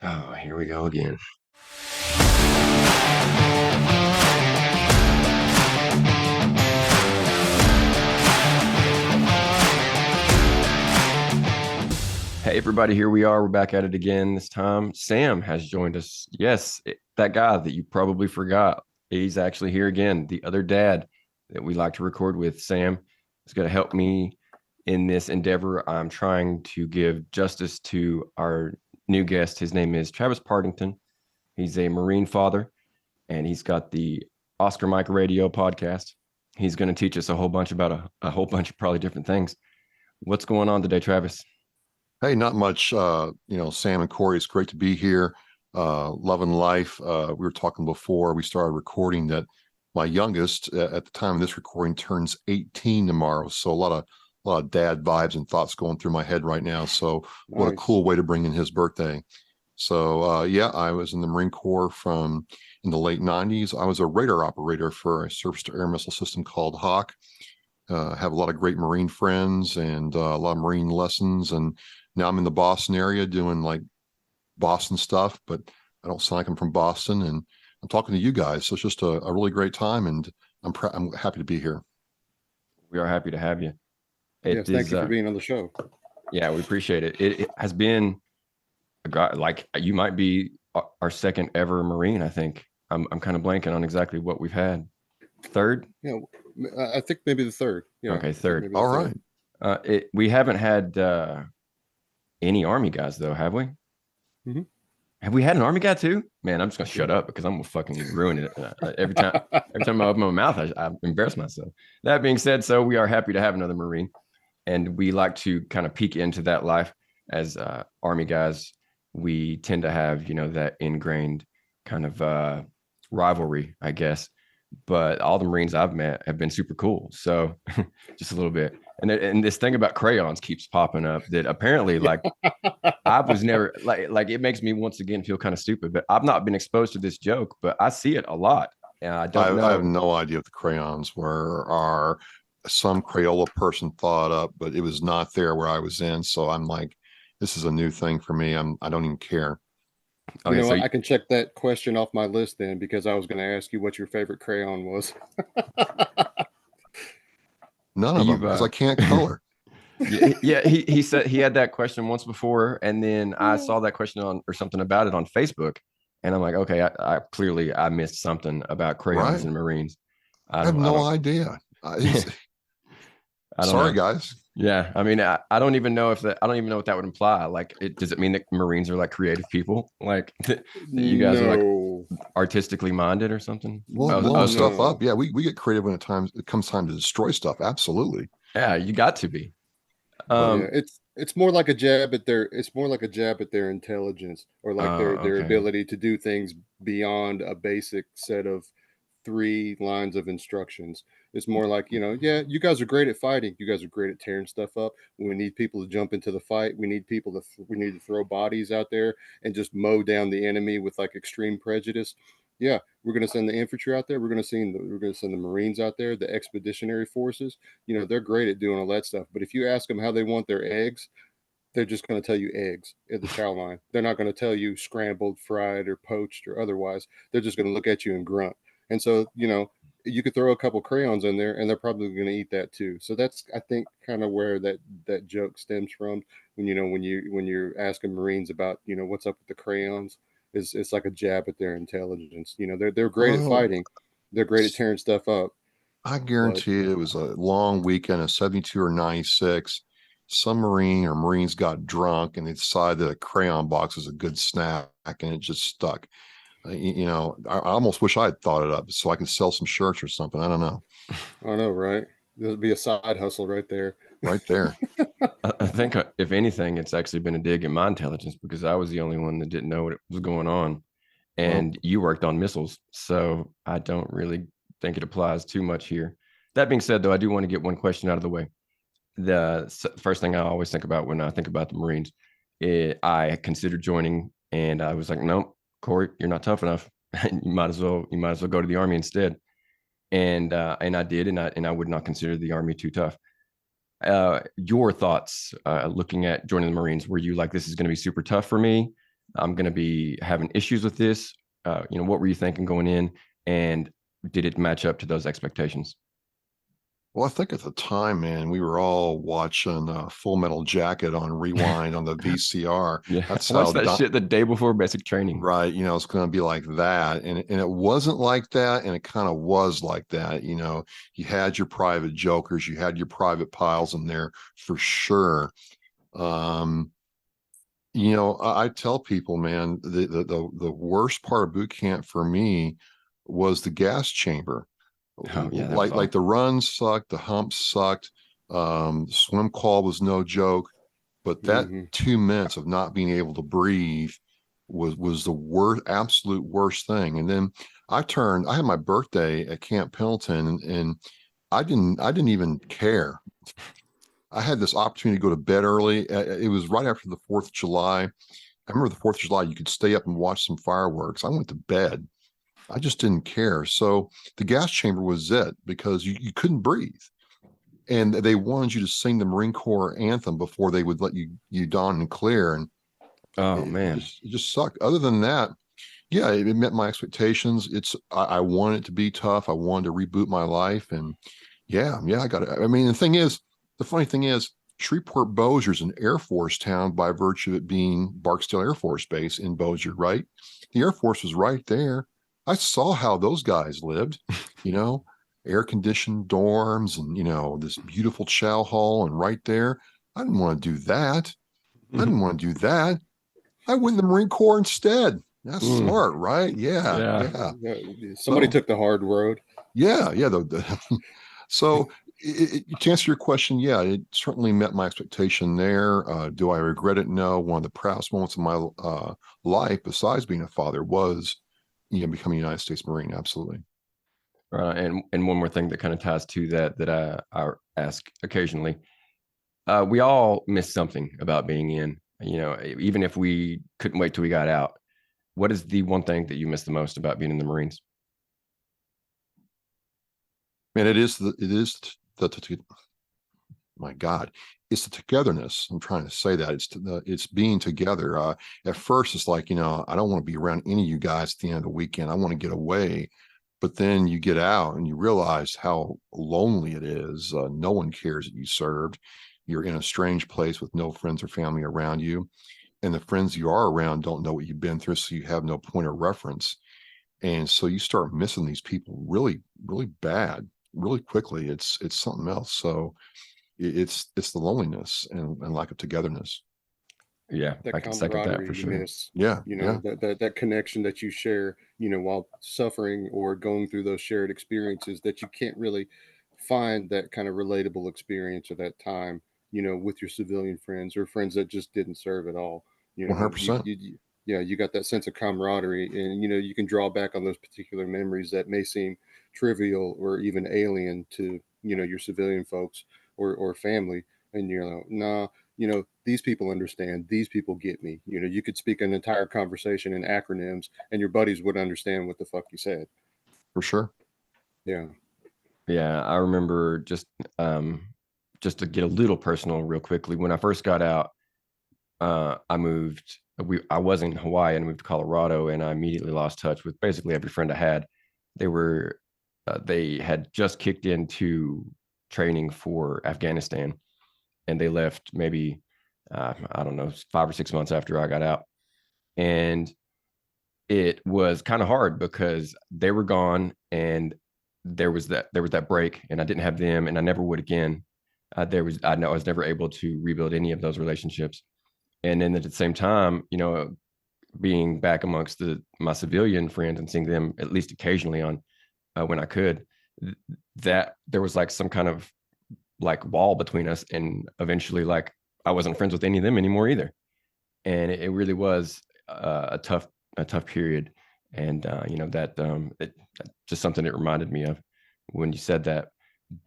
Oh, here we go again. Hey, everybody, here we are. We're back at it again. This time, Sam has joined us. Yes, that guy that you probably forgot. He's actually here again. The other dad that we like to record with. Sam is going to help me in this endeavor. I'm trying to give justice to our new guest. His name is Travis Partington. He's a Marine father, and he's got the Oscar Mike Radio podcast. He's going to teach us a whole bunch about a whole bunch of probably different things. What's going on today, Travis? Hey, not much. Sam and Corey, it's great to be here. Loving life. We were talking before we started recording that my youngest at the time of this recording turns 18 tomorrow. So a lot of dad vibes and thoughts going through my head right now. So what a cool way to bring in his birthday. So yeah, I was in the Marine Corps from in the late 90s. I was a radar operator for a surface to air missile system called Hawk. Have a lot of great Marine friends and a lot of Marine lessons. And now I'm in the Boston area doing like Boston stuff, but I don't sound like I'm from Boston. And I'm talking to you guys. So it's just a really great time. And I'm happy to be here. We are happy to have you. Yes, thank you for being on the show. Yeah, we appreciate it. It has been a guy, like you might be our second ever Marine, I think. I'm kind of blanking on exactly what we've had. Third? Yeah, I think maybe the third. Yeah. Okay, third. All right. We haven't had any Army guys though, have we? Mm-hmm. Have we had an Army guy too? Man, I'm just gonna shut up because I'm gonna fucking ruin it every time. Every time I open my mouth, I embarrass myself. That being said, so we are happy to have another Marine, and we like to kind of peek into that life as Army guys. We tend to have that ingrained kind of rivalry, I guess. But all the Marines I've met have been super cool. So just a little bit. And this thing about crayons keeps popping up that apparently like I was never like it makes me once again feel kind of stupid, but I've not been exposed to this joke, but I see it a lot. And I don't know. I have no idea if the crayons are some Crayola person thought up, but it was not there where I was in. So I'm like, this is a new thing for me. I don't even care. Okay, so I can check that question off my list then, because I was going to ask you what your favorite crayon was. None of them, because I can't color. Yeah, he said he had that question once before, and then I saw that question or something about it on Facebook, and I'm like, okay, I clearly missed something about crayons and Marines. I have no idea. Sorry, guys. Yeah, I mean, I don't even know if that. I don't even know what that would imply. Like, does it mean that Marines are like creative people? Like, you guys are like artistically minded or something? Well, blowing stuff up. Yeah, we get creative when it comes time to destroy stuff. Absolutely. Yeah, you got to be. It's more like a jab at their. It's more like a jab at their intelligence, or like their ability to do things beyond a basic set of 3 lines of instructions. It's more like, yeah, you guys are great at fighting. You guys are great at tearing stuff up. When we need people to jump into the fight, we need to throw bodies out there and just mow down the enemy with like extreme prejudice. Yeah, we're going to send the infantry out there. We're going to send the Marines out there, the expeditionary forces. They're great at doing all that stuff. But if you ask them how they want their eggs, they're just going to tell you eggs at the chow line. They're not going to tell you scrambled, fried, or poached or otherwise. They're just going to look at you and grunt. And so, you could throw a couple crayons in there and they're probably going to eat that too. So that's, I think, kind of where that joke stems from. When you're asking Marines about, what's up with the crayons, it's like a jab at their intelligence. They're great at fighting. They're great at tearing stuff up. I guarantee it was a long weekend of 72 or 96. Some Marine or Marines got drunk and they decided that a crayon box was a good snack and it just stuck. I almost wish I had thought it up so I could sell some shirts or something. I don't know. I know, right? There'll be a side hustle right there. Right there. I think, if anything, it's actually been a dig at my intelligence because I was the only one that didn't know what was going on. And you worked on missiles. So I don't really think it applies too much here. That being said, though, I do want to get one question out of the way. The first thing I always think about when I think about the Marines, I considered joining and I was like, nope. Corey, you're not tough enough. you might as well go to the Army instead. And I did, and I would not consider the Army too tough. Your thoughts looking at joining the Marines? Were you like, this is going to be super tough for me? I'm going to be having issues with this. What were you thinking going in, and did it match up to those expectations? Well, I think at the time, man, we were all watching Full Metal Jacket on rewind on the VCR. Yeah, That's I how watched that shit the day before basic training. right. It's going to be like that. And it wasn't like that. And it kind of was like that. You had your private jokers, you had your private piles in there for sure. I tell people, man, the worst part of boot camp for me was the gas chamber. Oh yeah, that was Like the runs sucked, the humps sucked. Swim call was no joke, but that 2 minutes of not being able to breathe was the worst, absolute worst thing. And then I had my birthday at Camp Pendleton, and I didn't even care. I had this opportunity to go to bed early. It was right after the 4th of July. I remember the 4th of July, you could stay up and watch some fireworks. I went to bed. I just didn't care. So the gas chamber was it, because you couldn't breathe. And they wanted you to sing the Marine Corps anthem before they would let you don and clear. And man, it just sucked. Other than that, yeah, it met my expectations. I wanted it to be tough. I wanted to reboot my life. And yeah, I got it. I mean, the funny thing is, Shreveport Bossier is an Air Force town by virtue of it being Barksdale Air Force Base in Bossier, right? The Air Force was right there. I saw how those guys lived, air conditioned dorms and, this beautiful chow hall. And right there, I didn't want to do that. I didn't want to do that. I went in the Marine Corps instead. That's smart, right? Yeah. Somebody took the hard road. Yeah. So to answer your question, yeah, it certainly met my expectation there. Do I regret it? No. One of the proudest moments of my life, besides being a father, was becoming a United States Marine. Absolutely. And one more thing that kind of ties to that I ask occasionally. We all miss something about being in. Even if we couldn't wait till we got out. What is the one thing that you miss the most about being in the Marines? Man, it is my God, it's the togetherness. I'm trying to say that it's being together. At first, it's like, I don't want to be around any of you guys at the end of the weekend. I want to get away. But then you get out and you realize how lonely it is. No one cares that you served. You're in a strange place with no friends or family around you. And the friends you are around don't know what you've been through, so you have no point of reference. And so you start missing these people really, really bad, really quickly. It's something else. So it's the loneliness and lack of togetherness. Yeah, I can second that for sure. Miss, yeah. That connection that you share, while suffering or going through those shared experiences, that you can't really find that kind of relatable experience or that time, with your civilian friends or friends that just didn't serve at all. 100%. You got that sense of camaraderie, and you can draw back on those particular memories that may seem trivial or even alien to your civilian folks or family, and you're like, nah, these people understand, these people get me. You could speak an entire conversation in acronyms and your buddies would understand what the fuck you said. For sure. Yeah. I remember just to get a little personal real quickly, when I first got out, I was in Hawaii and moved to Colorado, and I immediately lost touch with basically every friend I had. They had just kicked into training for Afghanistan, and they left maybe I don't know, 5 or 6 months after I got out. And it was kind of hard because they were gone, and there was that break, and I didn't have them, and I never would again. I know I was never able to rebuild any of those relationships. And then at the same time, being back amongst my civilian friends and seeing them at least occasionally on when I could, that there was like some kind of like wall between us, and eventually like I wasn't friends with any of them anymore either. And it really was a tough period. And it just something that reminded me of when you said that.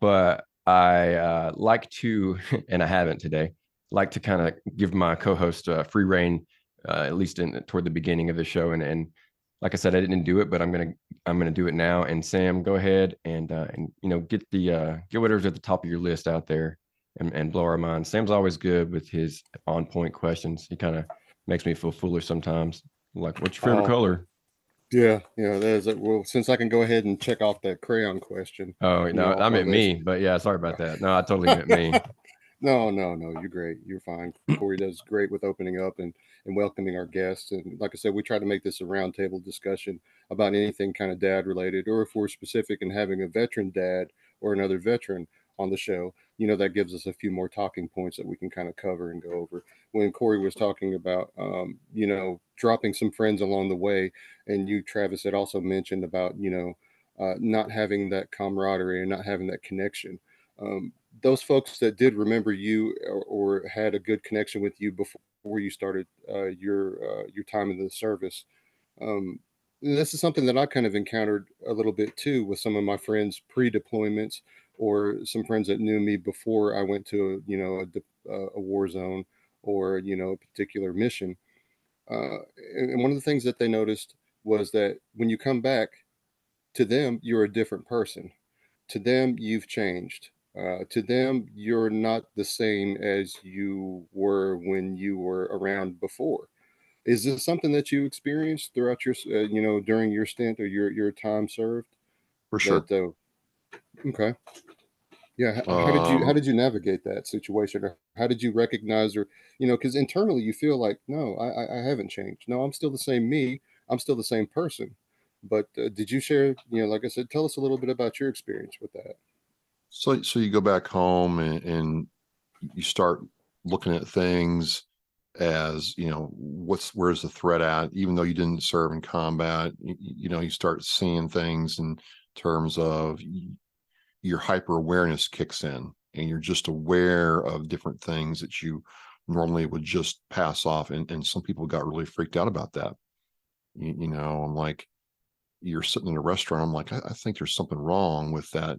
But I like to, and I haven't today, like to kind of give my co-host free reign, at least toward the beginning of the show. And like I said, I didn't do it, but I'm gonna do it now. And Sam, go ahead and get whatever's at the top of your list out there and blow our minds. Sam's always good with his on point questions. He kind of makes me feel foolish sometimes. Like, what's your favorite color? Yeah, that is it. Well, since I can go ahead and check off that crayon question, Oh no, off I my meant list. me, but yeah, sorry about that. No, I totally meant me. No, you're great. You're fine. Corey does great with opening up and welcoming our guests. And like I said, we try to make this a roundtable discussion about anything kind of dad related, or if we're specific in having a veteran dad or another veteran on the show, that gives us a few more talking points that we can kind of cover and go over. When Corey was talking about, dropping some friends along the way, and you, Travis, had also mentioned about, not having that camaraderie and not having that connection. Those folks that did remember you, or had a good connection with you before you started your time in the service. Um, this is something that I kind of encountered a little bit too with some of my friends pre-deployments, or some friends that knew me before I went to a war zone, or a particular mission. And one of the things that they noticed was that when you come back, to them you're a different person. To them, you've changed. To them, you're not the same as you were when you were around before. Is this something that you experienced throughout your, during your stint or your time served? For sure. That okay, yeah. How Um, did you navigate that situation, or how did you recognize, or because internally you feel like, no, I haven't changed. No, I'm still the same me. I'm still the same person. But did you share? Like I said, tell us a little bit about your experience with that. so you go back home and you start looking at things as, where's the threat at, even though you didn't serve in combat. You start seeing things in terms of your hyper awareness kicks in, and you're just aware of different things that you normally would just pass off. And some people got really freaked out about that. I'm like, you're sitting in a restaurant. I'm like, I think there's something wrong with that,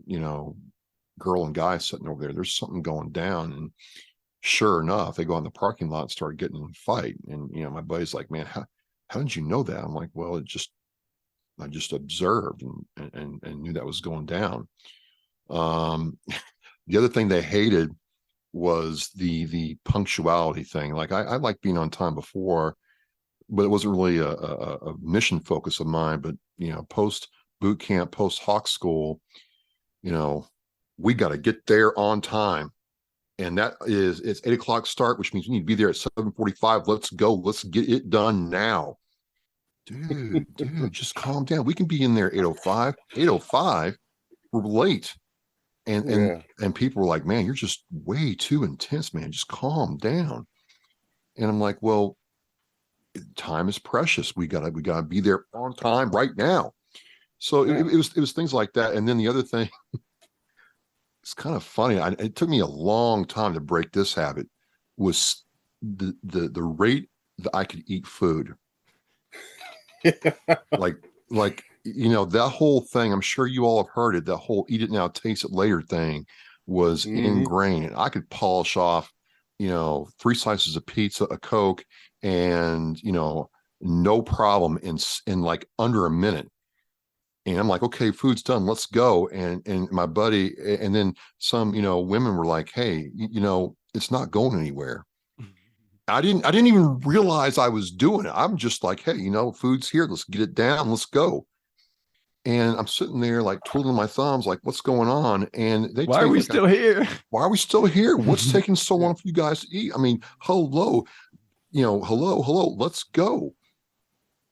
girl and guy sitting over there. There's something going down. And sure enough, they go in the parking lot and start getting in a fight. And, my buddy's like, man, how did you know that? I'm like, well, I just observed and knew that was going down. Um, the other thing they hated was the punctuality thing. Like I like being on time before, but it wasn't really a mission focus of mine. But post boot camp, post Hawk school, you know, we got to get there on time. And it's 8 o'clock start, which means we need to be there at 7:45. Let's go. Let's get it done now. Dude, just calm down. We can be in there 8:05. 8:05, we're late. And and Yeah. and people were like, man, you're just way too intense, man. Just calm down. And I'm like, well, time is precious. We gotta be there on time right now. So Yeah. it was things like that. And then the other thing, it's kind of funny. It took me a long time to break this habit. Was the rate that I could eat food. Like that whole thing. I'm sure you all have heard it. That whole eat it now, taste it later thing was Hmm. ingrained. I could polish off, 3 slices of pizza, a Coke, and no problem in like under a minute. And I'm like, okay, food's done. Let's go. And my buddy, and then some, women were like, hey, it's not going anywhere. I didn't even realize I was doing it. I'm just like, hey, food's here. Let's get it down. Let's go. And I'm sitting there like twiddling my thumbs, like, what's going on? And they Why are take we like, still here? why are we still here? What's taking so Yeah. long for you guys to eat? I mean, hello, hello, let's go.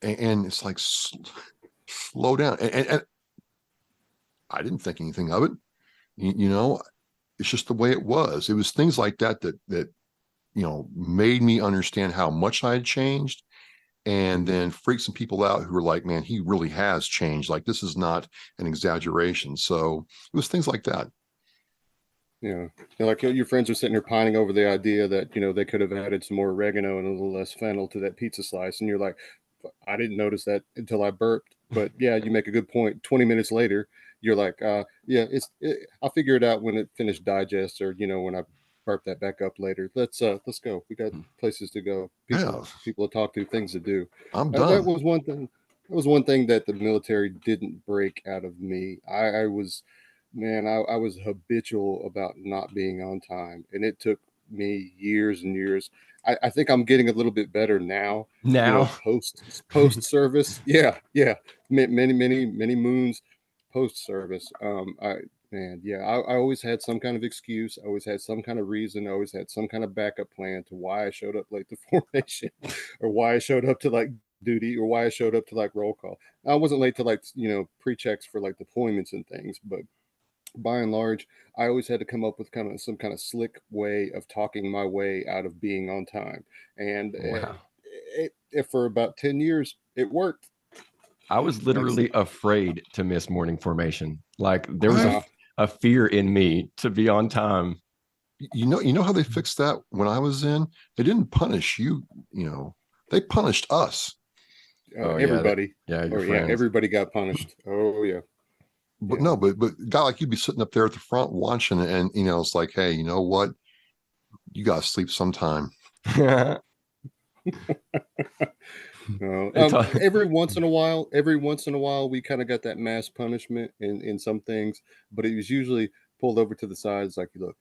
And it's like, slow down. And I didn't think anything of it. It's just the way it was. It was things like that made me understand how much I had changed, and then freak some people out who were like, man, he really has changed. Like, this is not an exaggeration. So it was things like that. Yeah. Like your friends are sitting here pining over the idea that, they could have added some more oregano and a little less fennel to that pizza slice. And you're like, I didn't notice that until I burped. But yeah, you make a good point. 20 minutes later, you're like, yeah, I'll figure it out when it finished digest, or, when I burp that back up later. Let's go. We got places to go, Yeah, people to talk to, things to do. I'm That done. was one thing. That was one thing that the military didn't break out of me. I was, man, I was habitual about not being on time, and it took me years and years. I think I'm getting a little bit better now. Now, Post service. Yeah. Many moons post service. I always had some kind of excuse. I always had some kind of reason. I always had some kind of backup plan to why I showed up late to formation, or why I showed up to like duty, or why I showed up to like roll call. I wasn't late to like pre-checks for like deployments and things, but by and large, I always had to come up with kind of some kind of slick way of talking my way out of being on time. And wow. for about 10 years, it worked. I was literally afraid to miss morning formation. Like there was Right. a fear in me to be on time. You know how they fixed that when I was in? They didn't punish you, they punished us. Everybody. Your friends. Everybody got punished. Oh yeah. But no, but guy like you'd be sitting up there at the front watching, and it's like, hey, you know what? You gotta sleep sometime. Every once in a while, we kind of got that mass punishment in some things, but it was usually pulled over to the side. It's like, look,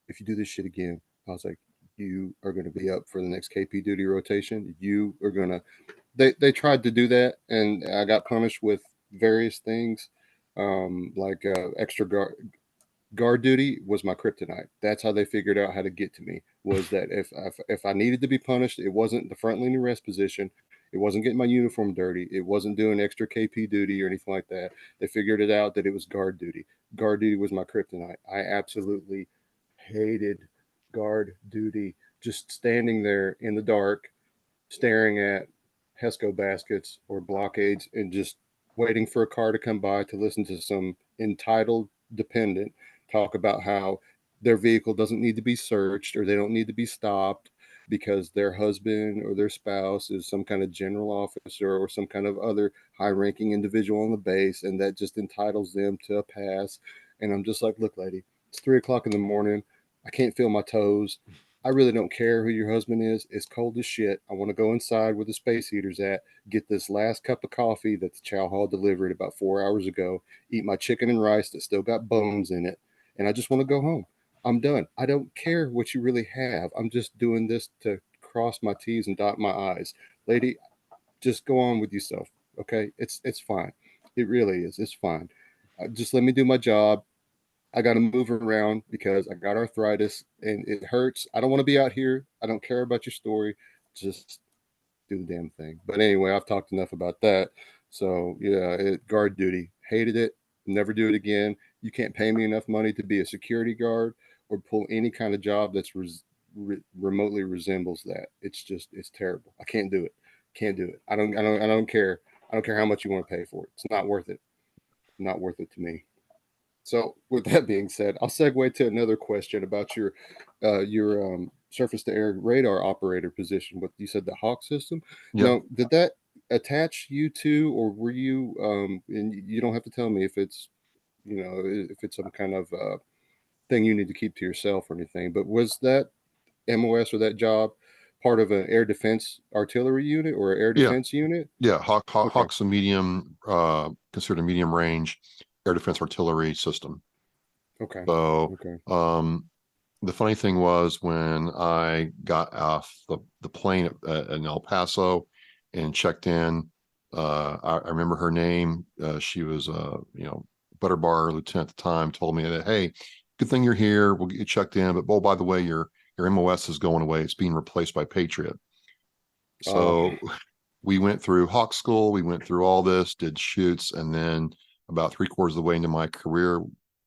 if you do this shit again, I was like, you are going to be up for the next KP duty rotation. You are going to. They tried to do that, and I got punished with various things, like extra guard duty was my kryptonite. That's how they figured out how to get to me. Was that if I needed to be punished, it wasn't the front leaning rest position. It wasn't getting my uniform dirty. It wasn't doing extra KP duty or anything like that. They figured it out that it was guard duty. Guard duty was my kryptonite. I absolutely hated guard duty. Just standing there in the dark, staring at HESCO baskets or blockades and just waiting for a car to come by to listen to some entitled dependent talk about how their vehicle doesn't need to be searched or they don't need to be stopped because their husband or their spouse is some kind of general officer or some kind of other high-ranking individual on the base, and that just entitles them to a pass. And I'm just like, look, lady, it's 3 o'clock in the morning. I can't feel my toes. I really don't care who your husband is. It's cold as shit. I want to go inside where the space heater's at, get this last cup of coffee that the chow hall delivered about 4 hours ago, eat my chicken and rice that still got bones in it, and I just want to go home. I'm done. I don't care what you really have. I'm just doing this to cross my T's and dot my I's. Lady, just go on with yourself. Okay? It's fine. It really is. It's fine. Just let me do my job. I got to move around because I got arthritis and it hurts. I don't want to be out here. I don't care about your story. Just do the damn thing. But anyway, I've talked enough about that. So yeah, guard duty. Hated it. Never do it again. You can't pay me enough money to be a security guard or pull any kind of job that's remotely resembles that. It's terrible. I can't do it. Can't do it. I don't care. I don't care how much you want to pay for it. It's not worth it. Not worth it to me. So, with that being said, I'll segue to another question about your surface to air radar operator position. What you said, the Hawk system. Yep. Now, did that attach you to, or were you? And you don't have to tell me if it's, if it's some kind of thing you need to keep to yourself or anything. But was that MOS or that job part of an air defense artillery unit or air defense unit? Yeah, Hawk's a medium, considered a medium range air defense artillery system. Okay. So, the funny thing was when I got off the plane in El Paso and checked in, I remember her name. She was butter bar lieutenant at the time. Told me that, hey, good thing you're here. We'll get you checked in. But by the way, your MOS is going away. It's being replaced by Patriot. So we went through Hawk School. We went through all this, did shoots, and then about 3/4 of the way into my career,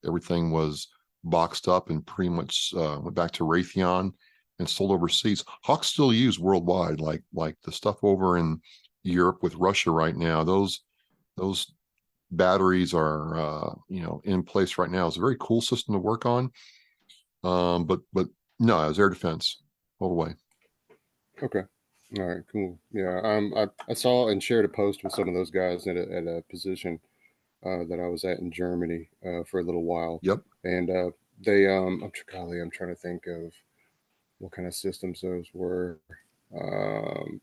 everything was boxed up and pretty much went back to Raytheon and sold overseas. Hawks still used worldwide, like the stuff over in Europe with Russia right now. Those batteries are in place right now. It's a very cool system to work on. But no, it was air defense all the way. Okay. All right, cool. Yeah, I saw and shared a post with some of those guys at a position that I was at in Germany for a little while. Yep. And they, I'm trying to think of what kind of systems those were. And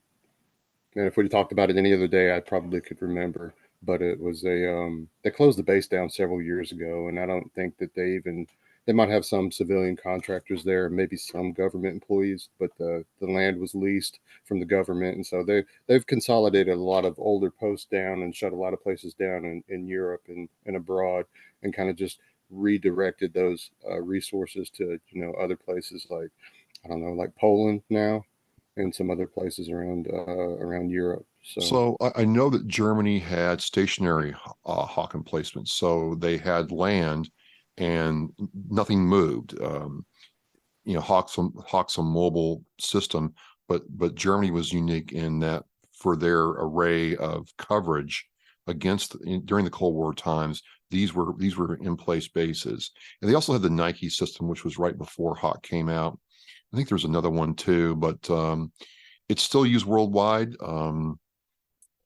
if we talked about it any other day, I probably could remember. But it was they closed the base down several years ago, and I don't think that they even they might have some civilian contractors there, maybe some government employees, but the land was leased from the government, and so they've consolidated a lot of older posts down and shut a lot of places down in Europe and abroad, and kind of just redirected those resources to other places like, I don't know, like Poland now, and some other places around Europe. So I know that Germany had stationary Hawk emplacements, so they had land and nothing moved. Hawk's a mobile system, but Germany was unique in that for their array of coverage during the Cold War times, these were in place bases, and they also had the Nike system, which was right before Hawk came out. I think there's another one too, but it's still used worldwide.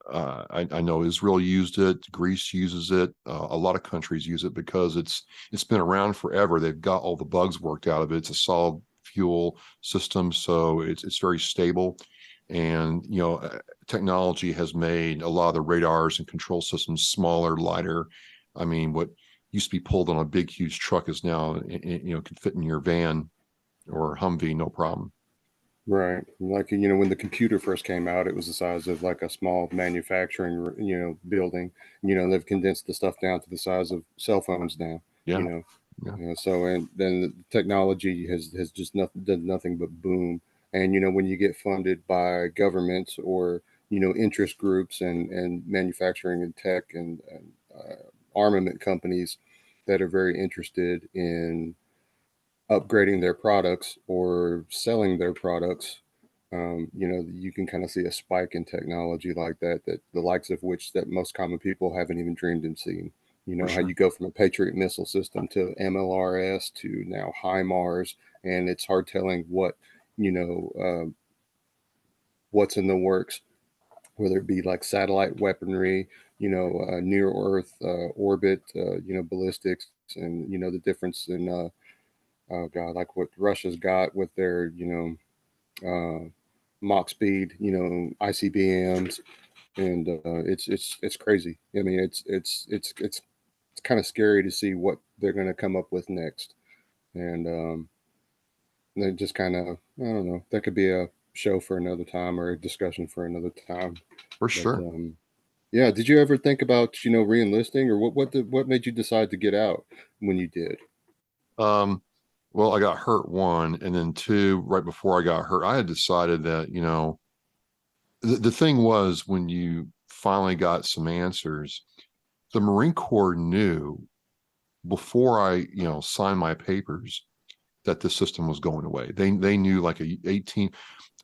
I know Israel used it, Greece uses it, a lot of countries use it because it's been around forever. They've got all the bugs worked out of it. It's a solid fuel system, so it's very stable. And technology has made a lot of the radars and control systems smaller, lighter. I mean, what used to be pulled on a big, huge truck is now could fit in your van or Humvee, no problem. Right. Like, when the computer first came out, it was the size of like a small manufacturing, building. They've condensed the stuff down to the size of cell phones now. Yeah. So, and then the technology has just done nothing but boom. And, when you get funded by governments or, interest groups and manufacturing and tech and armament companies that are very interested in upgrading their products or selling their products, you can kind of see a spike in technology like that the likes of which that most common people haven't even dreamed of seeing. How you go from a Patriot missile system to MLRS to now HIMARS, and it's hard telling what's in the works, whether it be like satellite weaponry, near Earth orbit, ballistics, and the difference in oh God, like what Russia's got with their, Mach speed, ICBMs, and it's crazy. I mean, it's kind of scary to see what they're going to come up with next, and they just kind of, I don't know, that could be a show for another time or a discussion for another time. For sure. Yeah. Did you ever think about reenlisting, or what made you decide to get out when you did? Well, I got hurt, one, and then two, right before I got hurt, I had decided that, the thing was, when you finally got some answers, the Marine Corps knew before I, signed my papers that the system was going away. They knew like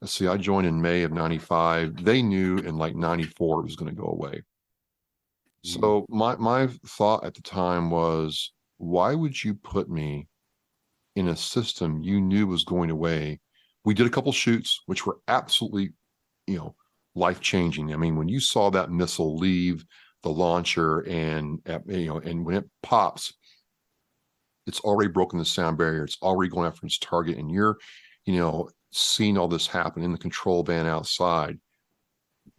let's see, I joined in May of 95. They knew in like 94 it was going to go away. So my thought at the time was, why would you put me in a system you knew was going away? We did a couple shoots, which were absolutely, life-changing. I mean, when you saw that missile leave the launcher and when it pops, it's already broken the sound barrier. It's already going after its target. And you're, seeing all this happen in the control van outside.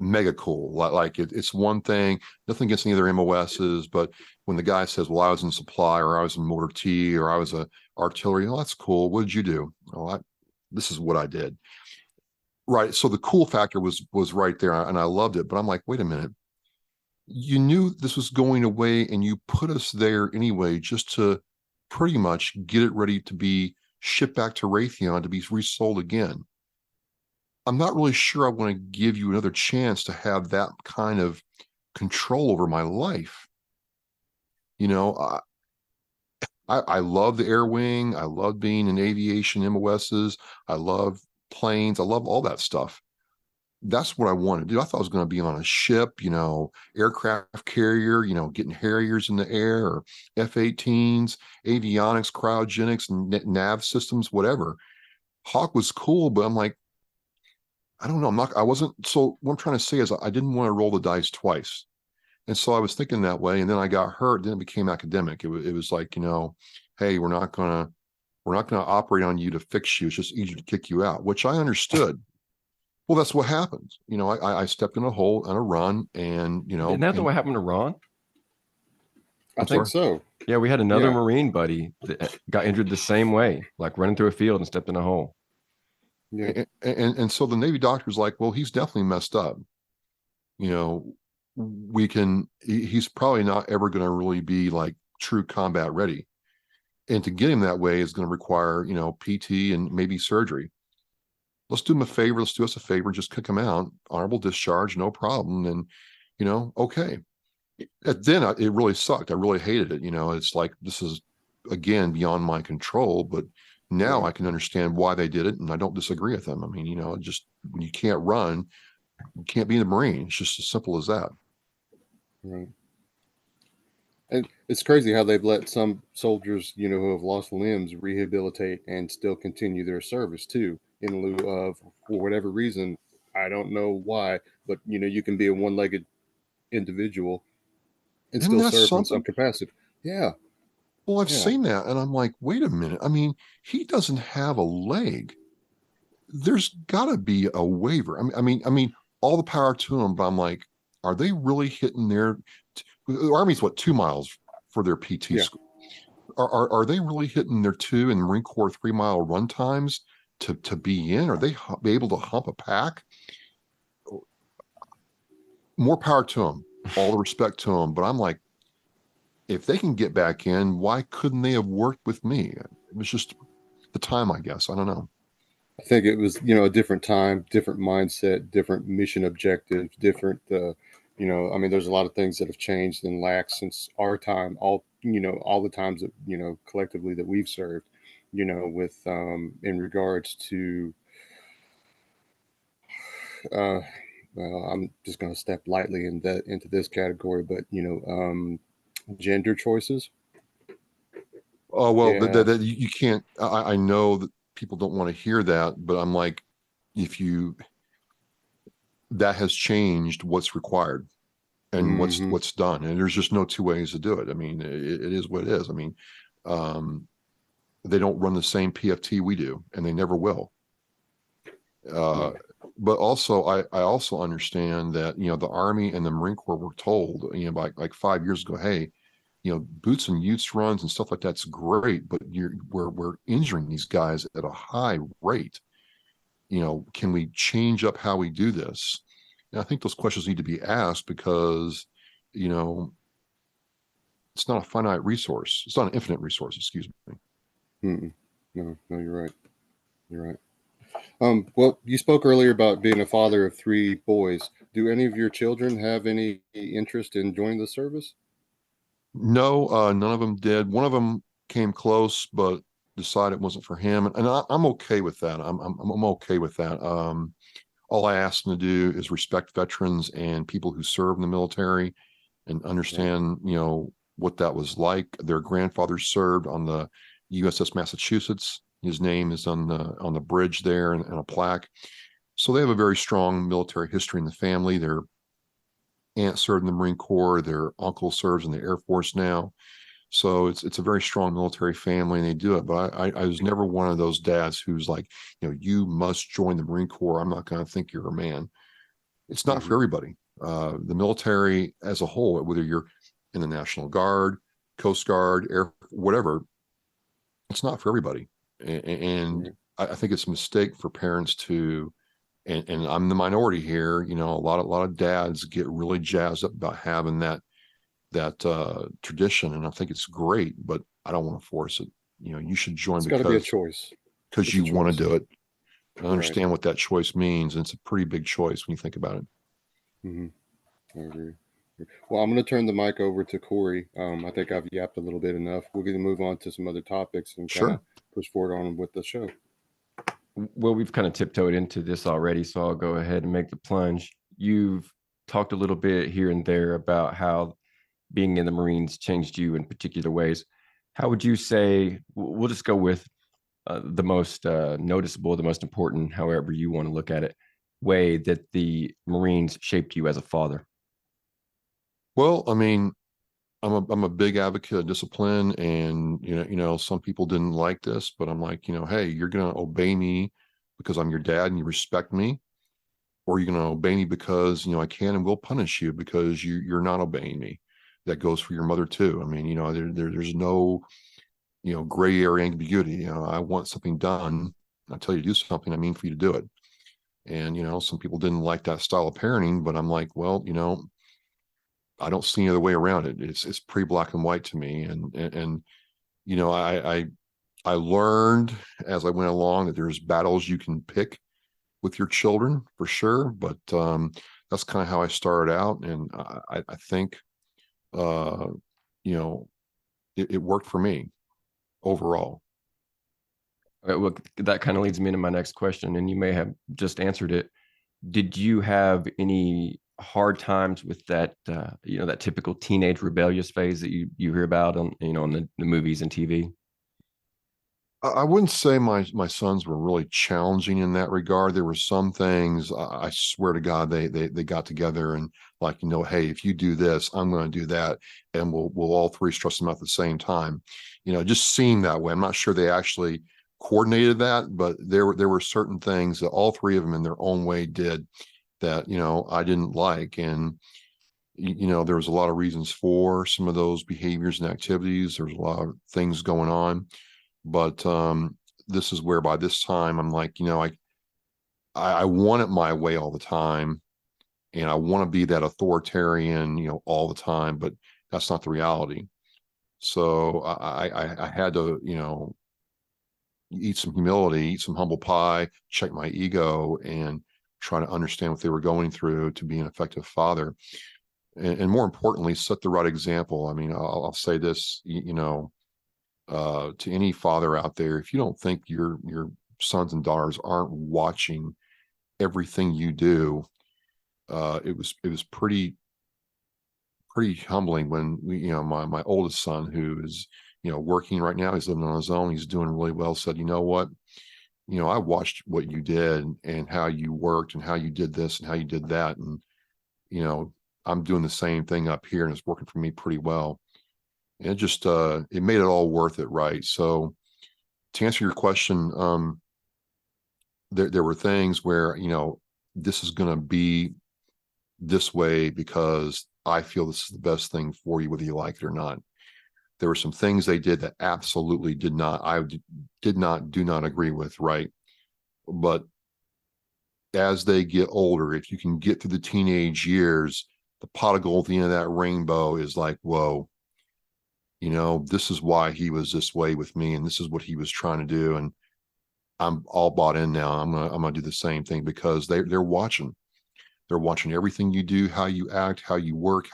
Mega cool. Like it's one thing, nothing against any other MOSs, but when the guy says, well, I was in supply, or I was in mortar T, or I was a artillery, that's cool. What did you do? Oh, this is what I did. Right. So the cool factor was right there, and I loved it. But I'm like, wait a minute. You knew this was going away, and you put us there anyway, just to pretty much get it ready to be shipped back to Raytheon to be resold again. I'm not really sure I want to give you another chance to have that kind of control over my life. I love the air wing. I love being in aviation MOSs. I love planes. I love all that stuff. That's what I want to do. I thought I was going to be on a ship, aircraft carrier, getting Harriers in the air, or F-18s, avionics, cryogenics, nav systems, whatever. Hawk was cool, but I'm like, I don't know. I wasn't. So what I'm trying to say is I didn't want to roll the dice twice. And so I was thinking that way. And then I got hurt. Then it became academic. It was like, hey, we're not going to operate on you to fix you. It's just easier to kick you out, which I understood. Well, that's what happened. I stepped in a hole on a run, and, Isn't that what happened to Ron? I think so. Yeah, we had another Yeah. Marine buddy that got injured the same way, like running through a field and stepped in a hole. Yeah. And so the Navy doctor's like, well, he's definitely messed up. You know, he's probably not ever going to really be like true combat ready. And to get him that way is going to require, PT and maybe surgery. Let's do him a favor. Let's do us a favor. Just kick him out. Honorable discharge, no problem. And, okay. Then it really sucked. I really hated it. It's like, this is, again, beyond my control. But now Right. I can understand why they did it. And I don't disagree with them. I mean, just when you can't run, you can't be in the Marine. It's just as simple as that. Right. And it's crazy how they've let some soldiers, who have lost limbs, rehabilitate and still continue their service too, in lieu of, for whatever reason, I don't know why, but you can be a one-legged individual and Isn't still that serve in some something? capacity. Yeah, Well, I've yeah, seen that, and I'm like, wait a minute. I mean, he doesn't have a leg. There's got to be a waiver. I mean, all the power to him, but I'm like, are they really hitting the Army's what, 2 miles for their PT yeah. school? Are they really hitting their 2 and Marine Corps 3 mile run times to be in? Are they be able to hump a pack? More power to them. All the respect to them, but I'm like, if they can get back in, why couldn't they have worked with me? It was just the time, I guess. I don't know. I think it was, a different time, different mindset, different mission objectives, different, I mean, there's a lot of things that have changed and lacked since our time, all the times that, collectively that we've served, with, in regards to, uh, well, I'm just going to step lightly into this category, but, gender choices. Oh, well, Yeah. you can't. I know that people don't want to hear that, but I'm like, if you that has changed what's required and Hmm. what's done, and there's just no two ways to do it. I mean, it is what it is. I mean, um, they don't run the same PFT we do, and they never will. Uh, Yeah. but also, I also understand that the Army and the Marine Corps were told, like 5 years ago, hey, boots and utes runs and stuff like that's great, but we're injuring these guys at a high rate. Can we change up how we do this? And I think those questions need to be asked because, you know, it's not a finite resource. It's not an infinite resource, excuse me. Mm-mm. No, no, you're right. You're right. Well, you spoke earlier about being a father of three boys. Do any of your children have any interest in joining the service? No, none of them did. One of them came close, but decided it wasn't for him. And I'm okay with that. I'm okay with that. All I ask them to do is respect veterans and people who serve in the military and Right. understand, what that was like. Their grandfather served on the USS Massachusetts. His name is on the bridge there and a plaque. So they have a very strong military history in the family. Their aunt served in the Marine Corps. Their uncle serves in the Air Force now. So it's a very strong military family, and they do it. But I was never one of those dads who's like, you must join the Marine Corps. I'm not going to think you're a man. It's not Hmm. for everybody. The military as a whole, whether you're in the National Guard, Coast Guard, Air, whatever, it's not for everybody. And Right. I think it's a mistake for parents to, and I'm the minority here. A lot of dads get really jazzed up about having that tradition, and I think it's great, but I don't want to force it. You should join It's got to be a because choice. It's a you want to choice. do it. I Right. understand what that choice means, and it's a pretty big choice when you think about it. Hmm. I agree. Well, I'm going to turn the mic over to Corey. I think I've yapped a little bit enough. We're going to move on to some other topics and kind of Sure. push forward on with the show. Well, we've kind of tiptoed into this already, so I'll go ahead and make the plunge. You've talked a little bit here and there about how being in the Marines changed you in particular ways. How would you say, we'll just go with the most noticeable, the most important, however you want to look at it, way that the Marines shaped you as a father? Well, I mean, I'm a big advocate of discipline, and some people didn't like this, but I'm like, hey, you're gonna obey me because I'm your dad and you respect me, or you're gonna obey me because I can and will punish you because you're not obeying me. that goes for your mother too. I mean, there's no, gray area ambiguity. I want something done. I tell you to do something, I mean for you to do it. And, some people didn't like that style of parenting, but I'm like, well, I don't see any other way around it. It's pretty black and white to me. And I learned as I went along that there's battles you can pick with your children for sure. But that's kind of how I started out. And I think, it worked for me overall. Well, that kind of leads me into my next question, and you may have just answered it. Did you have any hard times with that, that typical teenage rebellious phase that you hear about on, on the movies and TV? I wouldn't say my sons were really challenging in that regard. There were some things, I swear to God, they got together and like, hey, if you do this, I'm going to do that, and we'll all three stress them out at the same time. It just seemed that way. I'm not sure they actually coordinated that, but there were certain things that all three of them in their own way did that I didn't like, and there was a lot of reasons for some of those behaviors and activities. There was a lot of things going on. But this is where by this time I'm like, I want it my way all the time, and I want to be that authoritarian, all the time, but that's not the reality. So I had to, eat some humility, eat some humble pie, check my ego, and try to understand what they were going through to be an effective father. And more importantly, set the right example. I mean, I'll say this, to any father out there, if you don't think your sons and daughters aren't watching everything you do, it was pretty humbling when my oldest son, who is working right now, he's living on his own, he's doing really well, said, you know what, I watched what you did and how you worked and how you did this and how you did that, and I'm doing the same thing up here and it's working for me pretty well. And it just it made it all worth it, right? So to answer your question, there were things where this is going to be this way because I feel this is the best thing for you, whether you like it or not. There were some things they did that absolutely do not agree with, right? But as they get older, if you can get through the teenage years, the pot of gold at the end of that rainbow is like, whoa, this is why he was this way with me, and this is what he was trying to do, and I'm all bought in now. I'm gonna do the same thing because they're watching. They're watching everything you do, how you act, how you work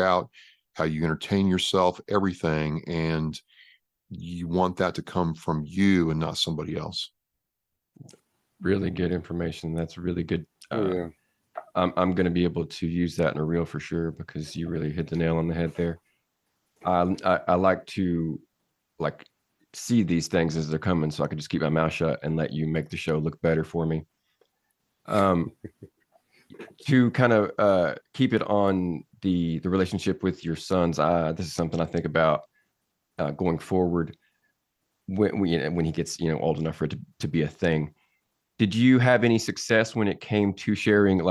out, how you entertain yourself, everything, and you want that to come from you and not somebody else. Really good information. That's really good. Yeah. I'm going to be able to use that in a reel for sure, because you really hit the nail on the head there. I like to see these things as they're coming, so I can just keep my mouth shut and let you make the show look better for me. To kind of keep it on the relationship with your sons, this is something I think about going forward when he gets old enough for it to be a thing. Did you have any success when it came to sharing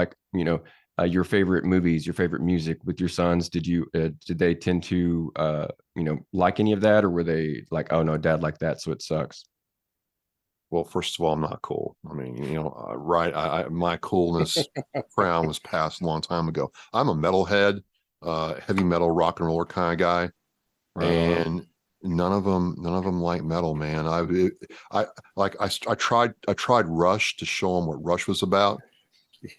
your favorite movies, your favorite music with your sons? Did they tend to like any of that, or were they like, oh no, dad liked that, so it sucks? Well, first of all, I'm not cool. I mean, right. My coolness crown was passed a long time ago. I'm a metalhead, heavy metal, rock and roller kind of guy. Right. And none of them like metal, man. I tried Rush to show them what Rush was about.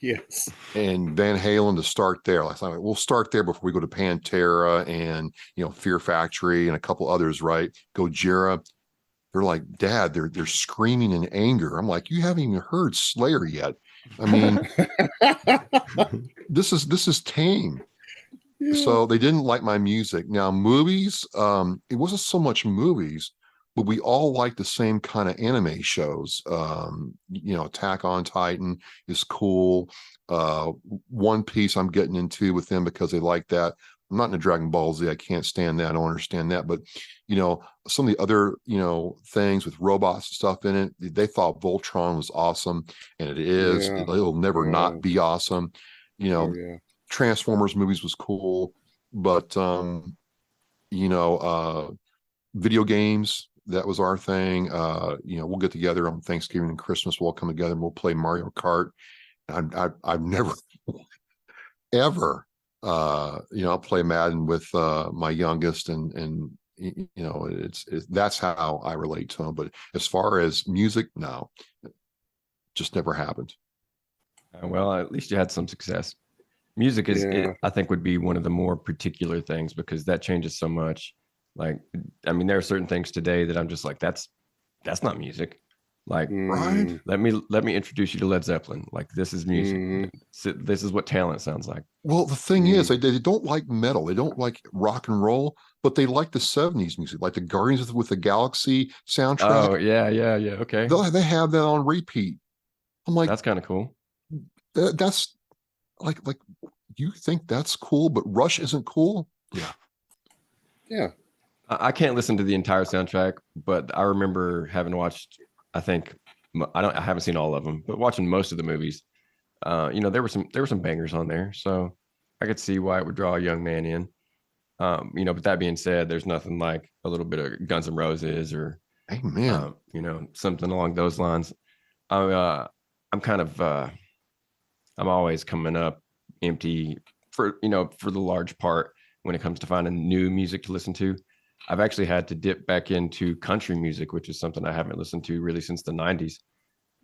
Yes. And Van Halen to start there. I thought we'll start there before we go to Pantera and Fear Factory and a couple others, right? Gojira. They're like, Dad, they're screaming in anger. I'm like, you haven't even heard Slayer yet. I mean, this is tame. Yeah. So they didn't like my music. Now, movies, it wasn't so much movies, but we all like the same kind of anime shows. Attack on Titan is cool. One Piece I'm getting into with them because they like that. I'm not into Dragon Ball Z. I can't stand that. I don't understand that. But, some of the other, things with robots and stuff in it, they thought Voltron was awesome. And it is. Yeah. It'll never not be awesome. Transformers movies was cool. but video games, that was our thing. We'll get together on Thanksgiving and Christmas. We'll come together and we'll play Mario Kart. I've never ever, I'll play Madden with my youngest, and it's that's how I relate to him. But as far as music, no, just never happened. Well, at least you had some success. Music I think, would be one of the more particular things because that changes so much. Like, I mean, there are certain things today that I'm just like, that's not music. Like, Right? let me introduce you to Led Zeppelin. Like, this is music. This is what talent sounds like. Well, the thing is, they don't like metal, they don't like rock and roll, but they like the '70s music, like the Guardians with the Galaxy soundtrack. Oh yeah, yeah, yeah. Okay, They have that on repeat. I'm like, that's kind of cool. That's like you think that's cool, but Rush isn't cool. Yeah. I can't listen to the entire soundtrack, but I remember having watched. I think I haven't seen all of them, but watching most of the movies. There were some bangers on there, so I could see why it would draw a young man in. But that being said, there's nothing like a little bit of Guns N' Roses or, Amen. Something along those lines. I'm kind of, I'm always coming up empty for the large part when it comes to finding new music to listen to. I've actually had to dip back into country music, which is something I haven't listened to really since the '90s.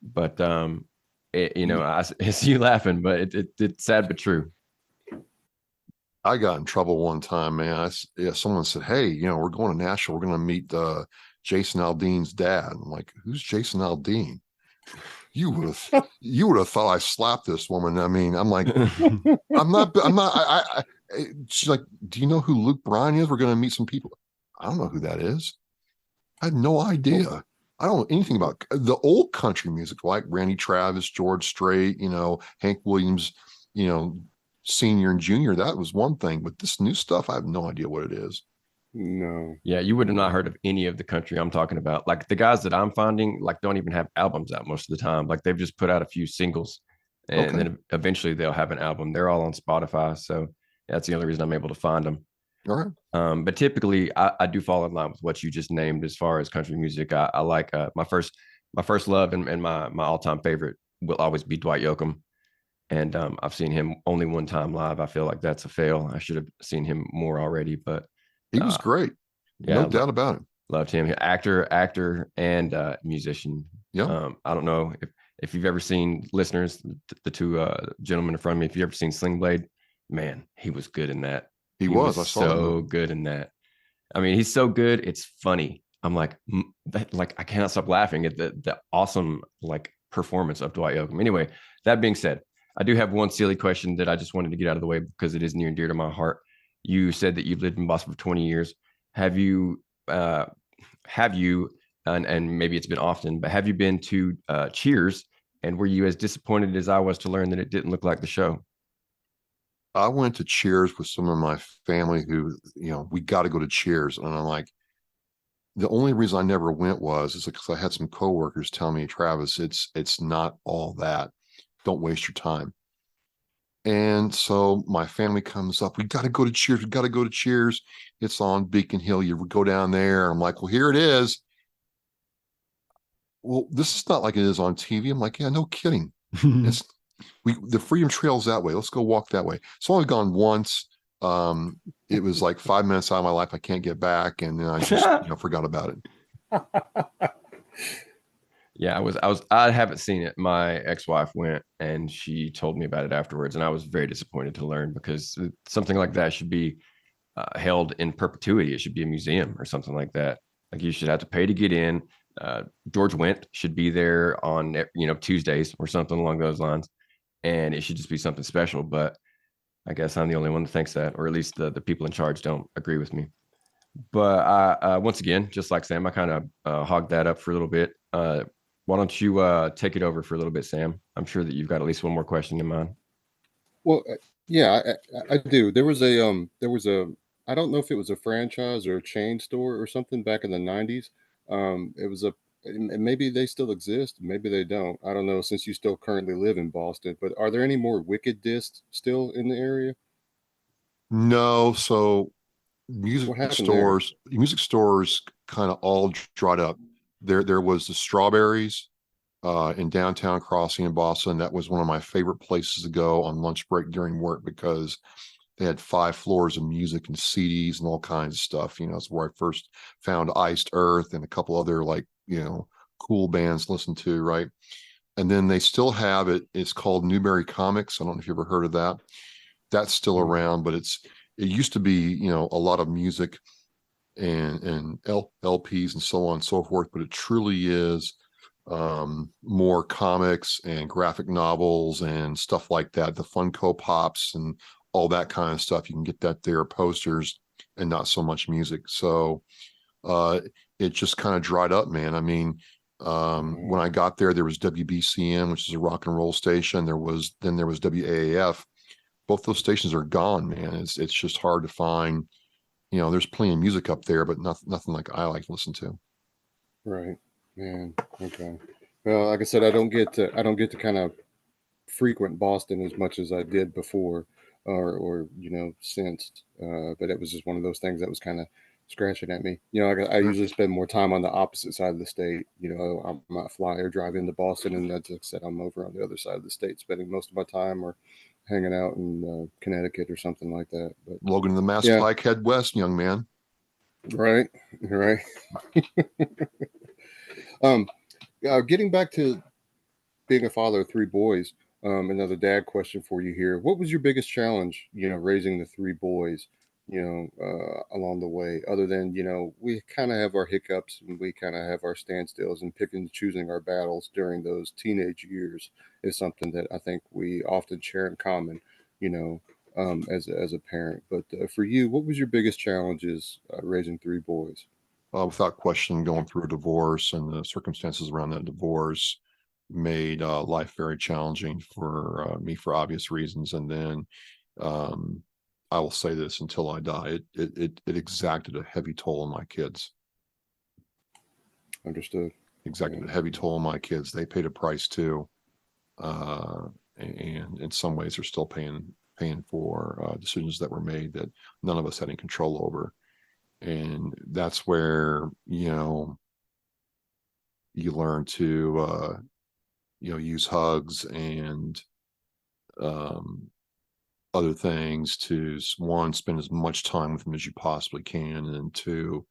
But I see you laughing, but it's sad but true. I got in trouble one time, man. Someone said, "Hey, we're going to Nashville. We're going to meet Jason Aldean's dad." I'm like, "Who's Jason Aldean?" You would have thought I slapped this woman. I mean, I'm like, I'm not. She's like, "Do you know who Luke Bryan is? We're going to meet some people." I don't know who that is. I had no idea. I don't know anything about the old country music, like Randy Travis, George Strait, Hank Williams, senior and junior. That was one thing, but this new stuff, I have no idea what it is. No. Yeah, you would have not heard of any of the country I'm talking about. Like the guys that I'm finding, like don't even have albums out most of the time. Like they've just put out a few singles, and Okay. then eventually they'll have an album. They're all on Spotify, so that's the only reason I'm able to find them. All right. But typically, I do fall in line with what you just named as far as country music. I like my first love and my all time favorite will always be Dwight Yoakam. And I've seen him only one time live. I feel like that's a fail. I should have seen him more already, but he was great. Yeah, no doubt about it. Loved him. Actor, and musician. Yeah. I don't know if you've ever seen, listeners, the two gentlemen in front of me. If you've ever seen Sling Blade, man, he was good in that. He was. I saw so good in that. I mean, he's so good. It's funny. I'm like I cannot stop laughing at the awesome performance of Dwight Yoakam. Anyway, that being said, I do have one silly question that I just wanted to get out of the way because it is near and dear to my heart. You said that you've lived in Boston for 20 years. Have you, and maybe it's been often, but have you been to Cheers? And were you as disappointed as I was to learn that it didn't look like the show? I went to Cheers with some of my family who, we got to go to Cheers. And I'm like, the only reason I never went is because I had some coworkers tell me, Travis, it's not all that. Don't waste your time. And so my family comes up. We got to go to Cheers. We got to go to Cheers. It's on Beacon Hill. You go down there. I'm like, well, here it is. Well, this is not like it is on TV. I'm like, yeah, no kidding. The Freedom Trail's that way. Let's go walk that way. So I've gone once. It was like 5 minutes out of my life. I can't get back, and then I just forgot about it. Yeah, I haven't seen it. My ex-wife went and she told me about it afterwards, and I was very disappointed to learn because something like that should be held in perpetuity. It should be a museum or something like that. Like you should have to pay to get in. George Wendt should be there on Tuesdays or something along those lines, and it should just be something special. But I guess I'm the only one that thinks that, or at least the people in charge don't agree with me. But once again, just like Sam, I kind of hogged that up for a little bit. Why don't you take it over for a little bit, Sam? I'm sure that you've got at least one more question in mind. Well, yeah, I do. There was a I don't know if it was a franchise or a chain store or something back in the '90s. It was and maybe they still exist, maybe they don't. I don't know, since you still currently live in Boston. But are there any more Wicked discs still in the area? No, so What happened there? music stores kind of all dried up. There was the Strawberries in downtown Crossing in Boston. That was one of my favorite places to go on lunch break during work because they had 5 floors of music and CDs and all kinds of stuff. It's where I first found Iced Earth and a couple other like, cool bands to listen to, right? And then they still have it. It's called Newberry Comics. I don't know if you ever heard of that. That's still Mm. around, but it used to be, a lot of music and LPs and so on and so forth, but it truly is more comics and graphic novels and stuff like that, the Funko Pops and all that kind of stuff. You can get that there, posters, and not so much music. So uh, it just kind of dried up, man. I mean, when I got there was WBCN, which is a rock and roll station. There was WAAF. Both those stations are gone, man. It's just hard to find. There's plenty of music up there, but nothing like I like to listen to. Right. Man. Okay. Well, like I said, I don't get to kind of frequent Boston as much as I did before, or since. But it was just one of those things that was kind of scratching at me. I Sure. usually spend more time on the opposite side of the state. I might fly or drive into Boston, and that's like I said, I'm over on the other side of the state, spending most of my time or hanging out in Connecticut or something like that. But Logan to the Mass yeah, Pike, head west, young man. right, right. Um, Getting back to being a father of three boys, another dad question for you here. What was your biggest challenge, raising the three boys, along the way, other than, we kind of have our hiccups and we kind of have our standstills, and picking and choosing our battles during those teenage years is something that I think we often share in common, you know, as a parent. But for you, what was your biggest challenges raising three boys? Without question, going through a divorce and the circumstances around that divorce made life very challenging for me for obvious reasons. And then um, I will say this until I die, it exacted a heavy toll on my kids. Understood. Exacted Yeah. a heavy toll on my kids. They paid a price too, and in some ways, they're still paying for decisions that were made that none of us had any control over. And that's where you learn to use hugs and um, other things to, one, spend as much time with them as you possibly can, and two,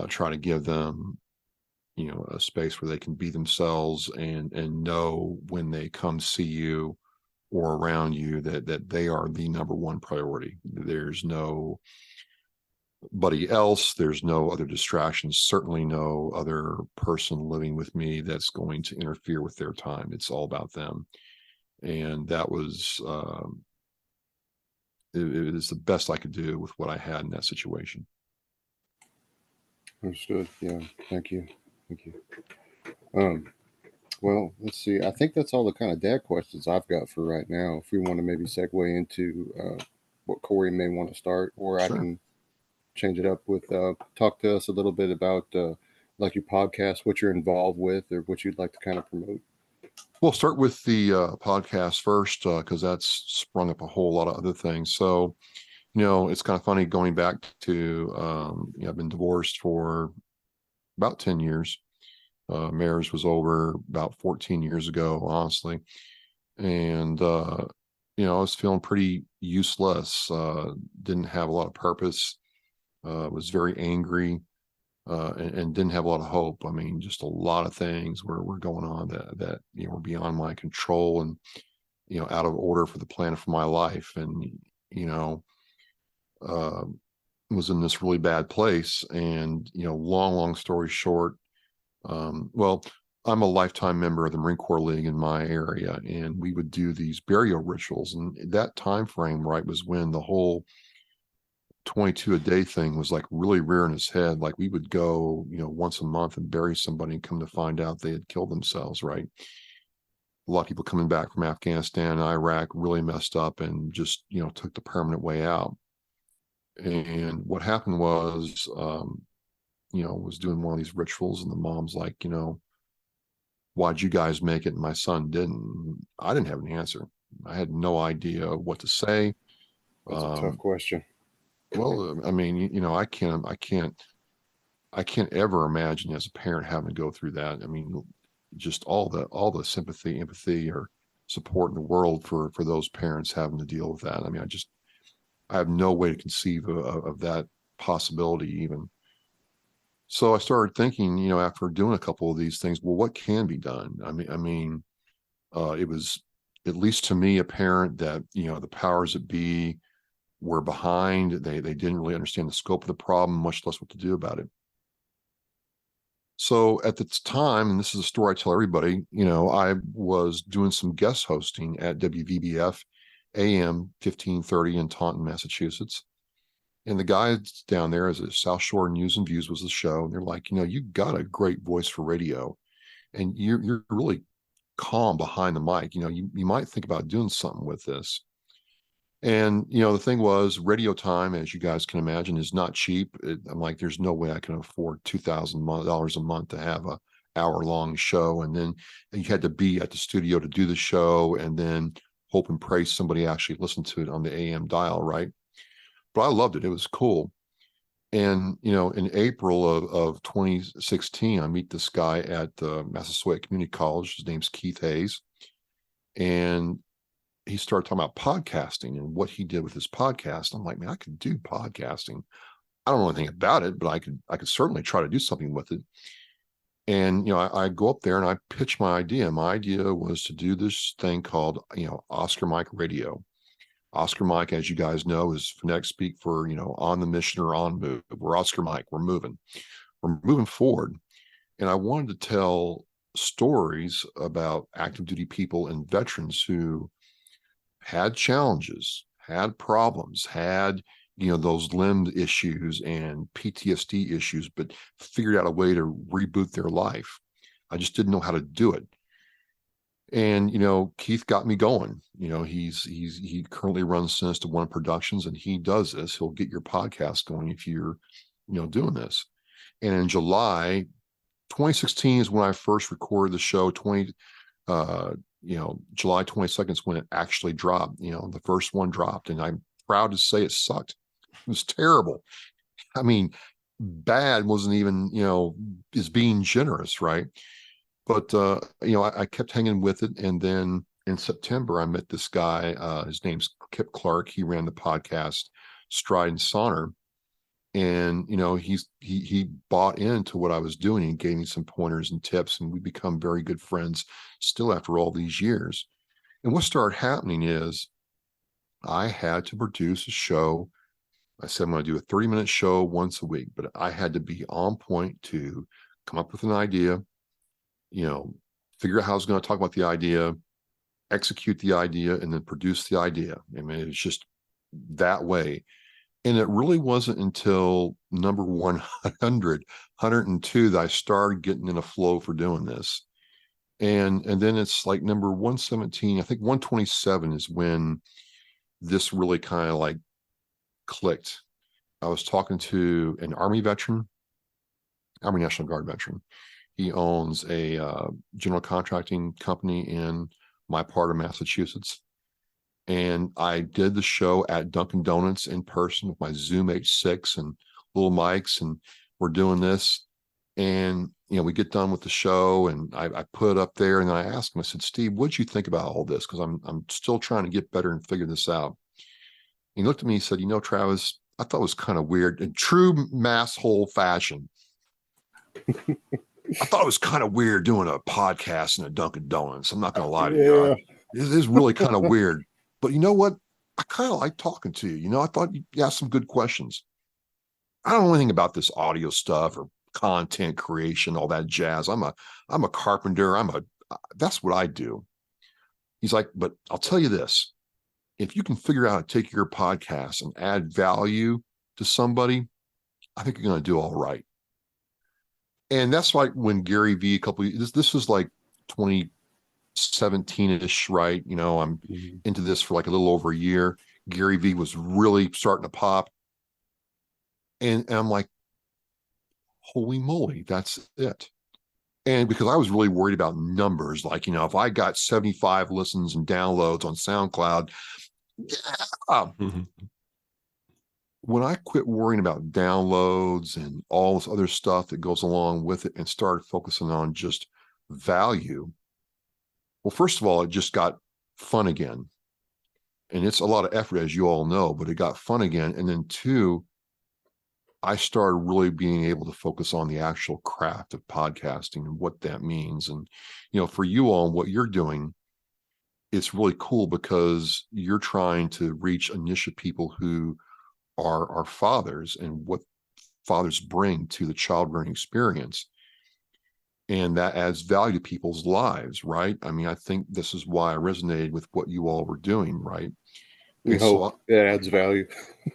try to give them a space where they can be themselves and know when they come see you or around you that they are the number one priority. There's nobody else. There's no other distractions, certainly no other person living with me that's going to interfere with their time. It's all about them. And that was it was the best I could do with what I had in that situation. Understood. Yeah. Thank you. Thank you. Um, well, let's see. I think that's all the kind of dad questions I've got for right now. If we want to maybe segue into what Corey may want to start, or I Sure. can change it up with talk to us a little bit about like your podcast, what you're involved with, or what you'd like to kind of promote. We'll start with the podcast first because that's sprung up a whole lot of other things. So, it's kind of funny going back to, I've been divorced for about 10 years. Marriage was over about 14 years ago, honestly. And, I was feeling pretty useless, didn't have a lot of purpose, was very angry, and didn't have a lot of hope. I mean, just a lot of things were going on that were beyond my control and out of order for the plan for my life. And you know, uh, was in this really bad place. And long story short, well, I'm a lifetime member of the Marine Corps League in my area, and we would do these burial rituals. And that time frame, right, was when the whole 22 a day thing was like really rearing its head. Like we would go, once a month and bury somebody and come to find out they had killed themselves, right? A lot of people coming back from Afghanistan and Iraq really messed up and just, took the permanent way out. And what happened was, was doing one of these rituals, and the mom's like, why'd you guys make it? And my son didn't. I didn't have an answer. I had no idea what to say. That's a tough question. Well, I mean, I can't ever imagine as a parent having to go through that. I mean, just all the sympathy, empathy, or support in the world for those parents having to deal with that. I mean, I have no way to conceive of that possibility even. So I started thinking, after doing a couple of these things, well, what can be done? It was, at least to me, apparent that, the powers that be were behind. They didn't really understand the scope of the problem, much less what to do about it. So at this time, and this is a story I tell everybody, I was doing some guest hosting at WVBF AM 1530 in Taunton, Massachusetts. And the guys down there, as a South Shore News and Views was the show, and they're like, you got a great voice for radio, and you're really calm behind the mic. You might think about doing something with this. And, the thing was, radio time, as you guys can imagine, is not cheap. I'm like, there's no way I can afford $2,000 a month to have a hour-long show. And then you had to be at the studio to do the show, and then hope and pray somebody actually listened to it on the AM dial, right? But I loved it. It was cool. And, in April of 2016, I meet this guy at Massasoit Community College. His name's Keith Hayes. And he started talking about podcasting and what he did with his podcast. I'm like, man, I could do podcasting. I don't know anything about it, but I could certainly try to do something with it. And, I go up there and I pitch my idea. My idea was to do this thing called, Oscar Mike Radio. Oscar Mike, as you guys know, is phonetic speak for, on the mission or on move. We're Oscar Mike. We're moving forward. And I wanted to tell stories about active duty people and veterans who had challenges, had problems, had, those limb issues and PTSD issues, but figured out a way to reboot their life. I just didn't know how to do it. And, Keith got me going. He currently runs Sinister One Productions, and he does this. He'll get your podcast going if you're, doing this. And in July 2016 is when I first recorded the show. July 22nd is when it actually dropped. The first one dropped, and I'm proud to say it sucked. It was terrible. I mean, bad wasn't even, is being generous, right? But, I kept hanging with it. And then in September, I met this guy. His name's Kip Clark. He ran the podcast Stride and Saunter. And, he bought into what I was doing and gave me some pointers and tips. And we become very good friends still after all these years. And what started happening is I had to produce a show. I said, I'm going to do a 30-minute show once a week, but I had to be on point to come up with an idea, figure out how I was going to talk about the idea, execute the idea, and then produce the idea. I mean, it was just that way. And it really wasn't until number 100, 102 that I started getting in a flow for doing this. And then it's like number 117, I think 127 is when this really kind of like clicked. I was talking to an Army veteran, Army National Guard veteran. He owns a general contracting company in my part of Massachusetts. And I did the show at Dunkin' Donuts in person with my Zoom H6 and little mics, and we're doing this. And, we get done with the show, and I put it up there, and then I asked him, I said, Steve, what'd you think about all this? Because I'm still trying to get better and figure this out. He looked at me and said, Travis, I thought it was kind of weird in true mass hole fashion. I thought it was kind of weird doing a podcast in a Dunkin' Donuts. I'm not going to lie to you. It is really kind of weird. But you know what? I kind of like talking to you. I thought you asked some good questions. I don't know anything about this audio stuff or content creation, all that jazz. I'm a carpenter. That's what I do. He's like, but I'll tell you this. If you can figure out how to take your podcast and add value to somebody, I think you're going to do all right. And that's like when Gary V this was like 2017-ish, right? I'm into this for like a little over a year. Gary V was really starting to pop. And I'm like, holy moly, that's it. And because I was really worried about numbers, like, if I got 75 listens and downloads on SoundCloud, yeah. when I quit worrying about downloads and all this other stuff that goes along with it and started focusing on just value, well, first of all, it just got fun again. And it's a lot of effort, as you all know, but it got fun again. And then two, I started really being able to focus on the actual craft of podcasting and what that means. And, for you all and what you're doing, it's really cool because you're trying to reach a niche of people who are fathers and what fathers bring to the child rearing experience. And that adds value to people's lives, right? I mean, I think this is why I resonated with what you all were doing, right? We hope it adds value.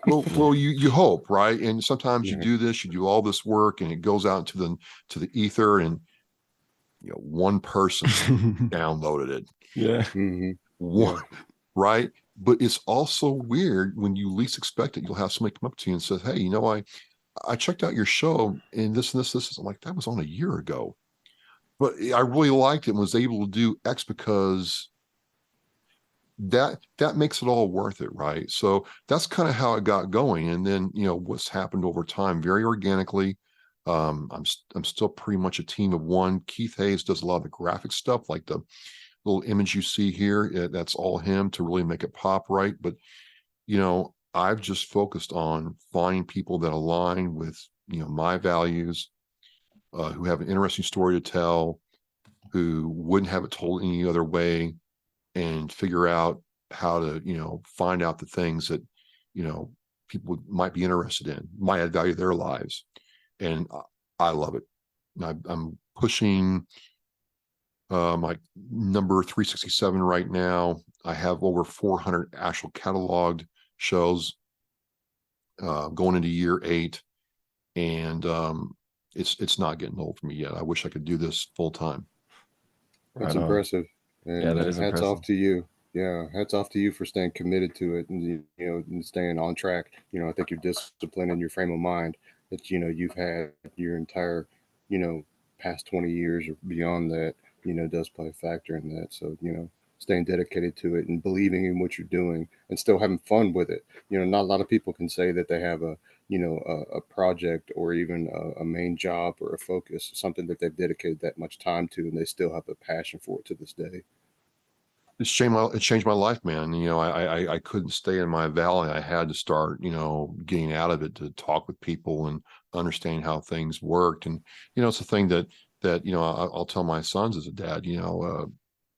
well, you hope, right? And sometimes you do this, you do all this work, and it goes out to the ether, and one person downloaded it. Yeah. Mm-hmm. One, right? But it's also weird when you least expect it. You'll have somebody come up to you and says, "Hey, I checked out your show, and this and this." I'm like, that was on a year ago, but I really liked it and was able to do X because that makes it all worth it, right? So that's kind of how it got going. And then what's happened over time, very organically. I'm still pretty much a team of one. Keith Hayes does a lot of the graphic stuff, like the little image you see here. That's all him to really make it pop right. But I've just focused on finding people that align with my values, who have an interesting story to tell, who wouldn't have it told any other way, and figure out how to find out the things that people might be interested in, might add value to their lives. And I love it. I'm pushing my number 367 right now. I have over 400 actual cataloged shows going into year 8, and it's not getting old for me yet. I wish I could do this full time. That's impressive. And yeah, that is hats impressive. off to you. Yeah, hats off to you for staying committed to it and and staying on track. I think your discipline and your frame of mind that you've had your entire past 20 years or beyond that does play a factor in that. So staying dedicated to it and believing in what you're doing and still having fun with it. Not a lot of people can say that they have a a project or even a main job or a focus, something that they've dedicated that much time to, and they still have a passion for it to this day. It changed my life, man. I couldn't stay in my valley. I had to start, getting out of it to talk with people and understand how things worked. And, it's a thing that I'll tell my sons as a dad,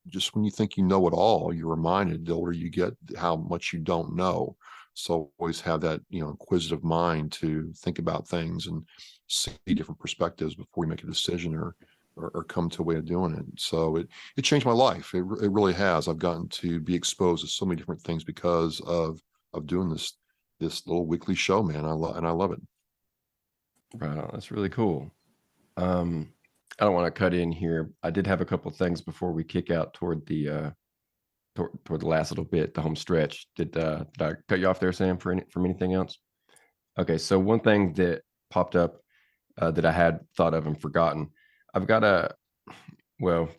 just when you think you know it all, you're reminded the older you get how much you don't know. So always have that, inquisitive mind to think about things and see different perspectives before you make a decision or come to a way of doing it. So it changed my life. It really has. I've gotten to be exposed to so many different things because of doing this little weekly show, man. I love it. Wow, that's really cool. I don't want to cut in here. I did have a couple of things before we kick out toward the toward the last little bit, the home stretch. Did I cut you off there, Sam, from anything else? Okay, so one thing that popped up that I had thought of and forgotten. I've got well,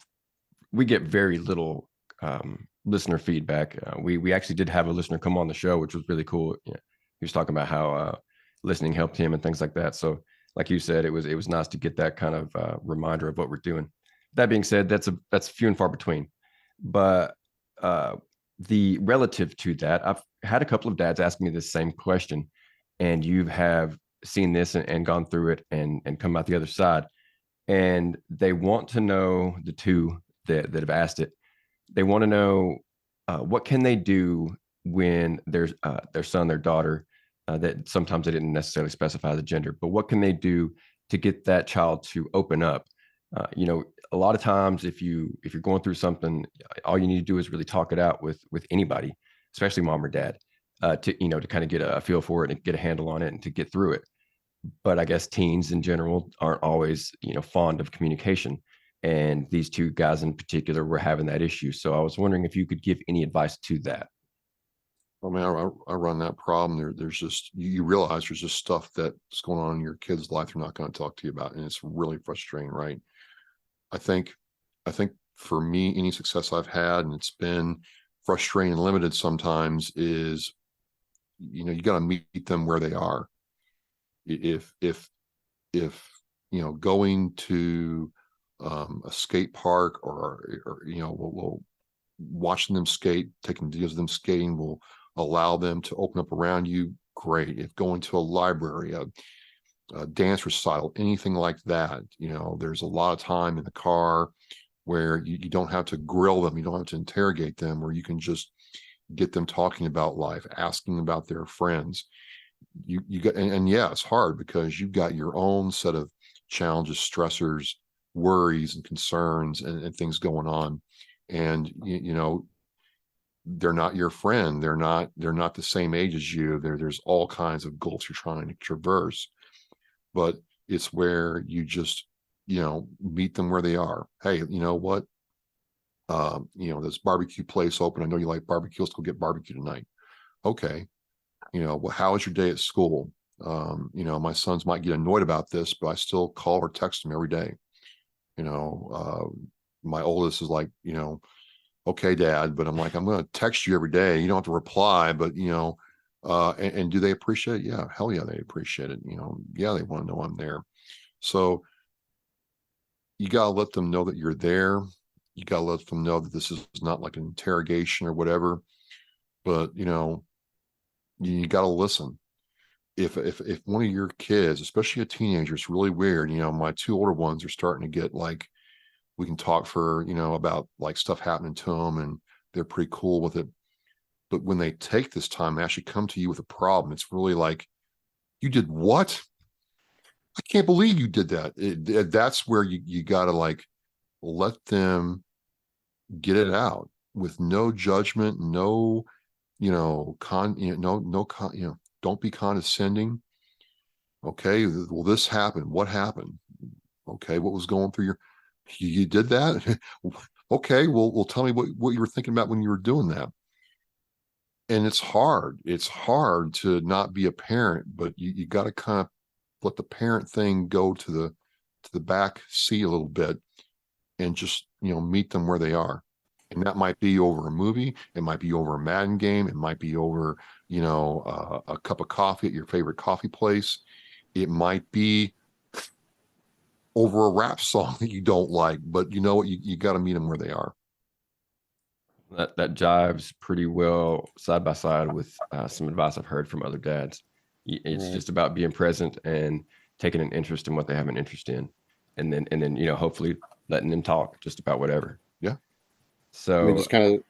we get very little listener feedback. We actually did have a listener come on the show, which was really cool. He was talking about how listening helped him and things like that. So, like you said, it was nice to get that kind of reminder of what we're doing. That being said, that's few and far between. But the relative to that, I've had a couple of dads ask me this same question, and you have seen this and gone through it and come out the other side. And they want to know, the two that have asked it, they want to know what can they do when their son, their daughter, that sometimes they didn't necessarily specify the gender, but what can they do to get that child to open up? A lot of times if you're going through something, all you need to do is really talk it out with anybody, especially mom or dad, to kind of get a feel for it and get a handle on it and to get through it. But I guess teens in general aren't always, fond of communication. And these two guys in particular were having that issue. So I was wondering if you could give any advice to that. I mean, I run that problem. There's just, you realize there's just stuff that's going on in your kid's life they're not going to talk to you about. And it's really frustrating, right? I think for me, any success I've had, and it's been frustrating and limited sometimes, is you got to meet them where they are. If going to a skate park, or will watching them skate, taking videos of them skating will allow them to open up around you, great. If going to a library, a dance recital, anything like that, there's a lot of time in the car where you don't have to grill them, you don't have to interrogate them, where you can just get them talking about life, asking about their friends. You got, and yeah, it's hard because you've got your own set of challenges, stressors, worries, and concerns, and things going on, and they're not your friend. They're not the same age as you. There's all kinds of goals you're trying to traverse, but it's where you just meet them where they are. Hey, you know what? This barbecue place open. I know you like barbecue. Let's go get barbecue tonight. Okay. Well, how was your day at school? My sons might get annoyed about this, but I still call or text them every day. My oldest is like, okay, Dad, but I'm like, I'm going to text you every day. You don't have to reply, but and do they appreciate it? Yeah, hell yeah, they appreciate it. Yeah, they want to know I'm there. So you got to let them know that you're there. You got to let them know that this is not like an interrogation or whatever, but you got to listen. If one of your kids, especially a teenager, is really weird, my two older ones are starting to get like, we can talk for, about like stuff happening to them, and they're pretty cool with it. But when they take this time, they actually come to you with a problem. It's really like, you did what? I can't believe you did that. That's where you got to like let them get it out with no judgment, no, don't be condescending. Okay, well, this happened. What happened? Okay, what was going through you did that? Okay, well, tell me what you were thinking about when you were doing that. And it's hard. It's hard to not be a parent, but you got to kind of let the parent thing go to the back seat a little bit, and just meet them where they are. And that might be over a movie, it might be over a Madden game, it might be over a cup of coffee at your favorite coffee place, it might be over a rap song that you don't like, but you know what, you got to meet them where they are. That jives pretty well side by side with some advice I've heard from other dads. It's just about being present and taking an interest in what they have an interest in, and then hopefully letting them talk just about whatever. Yeah. So just kind of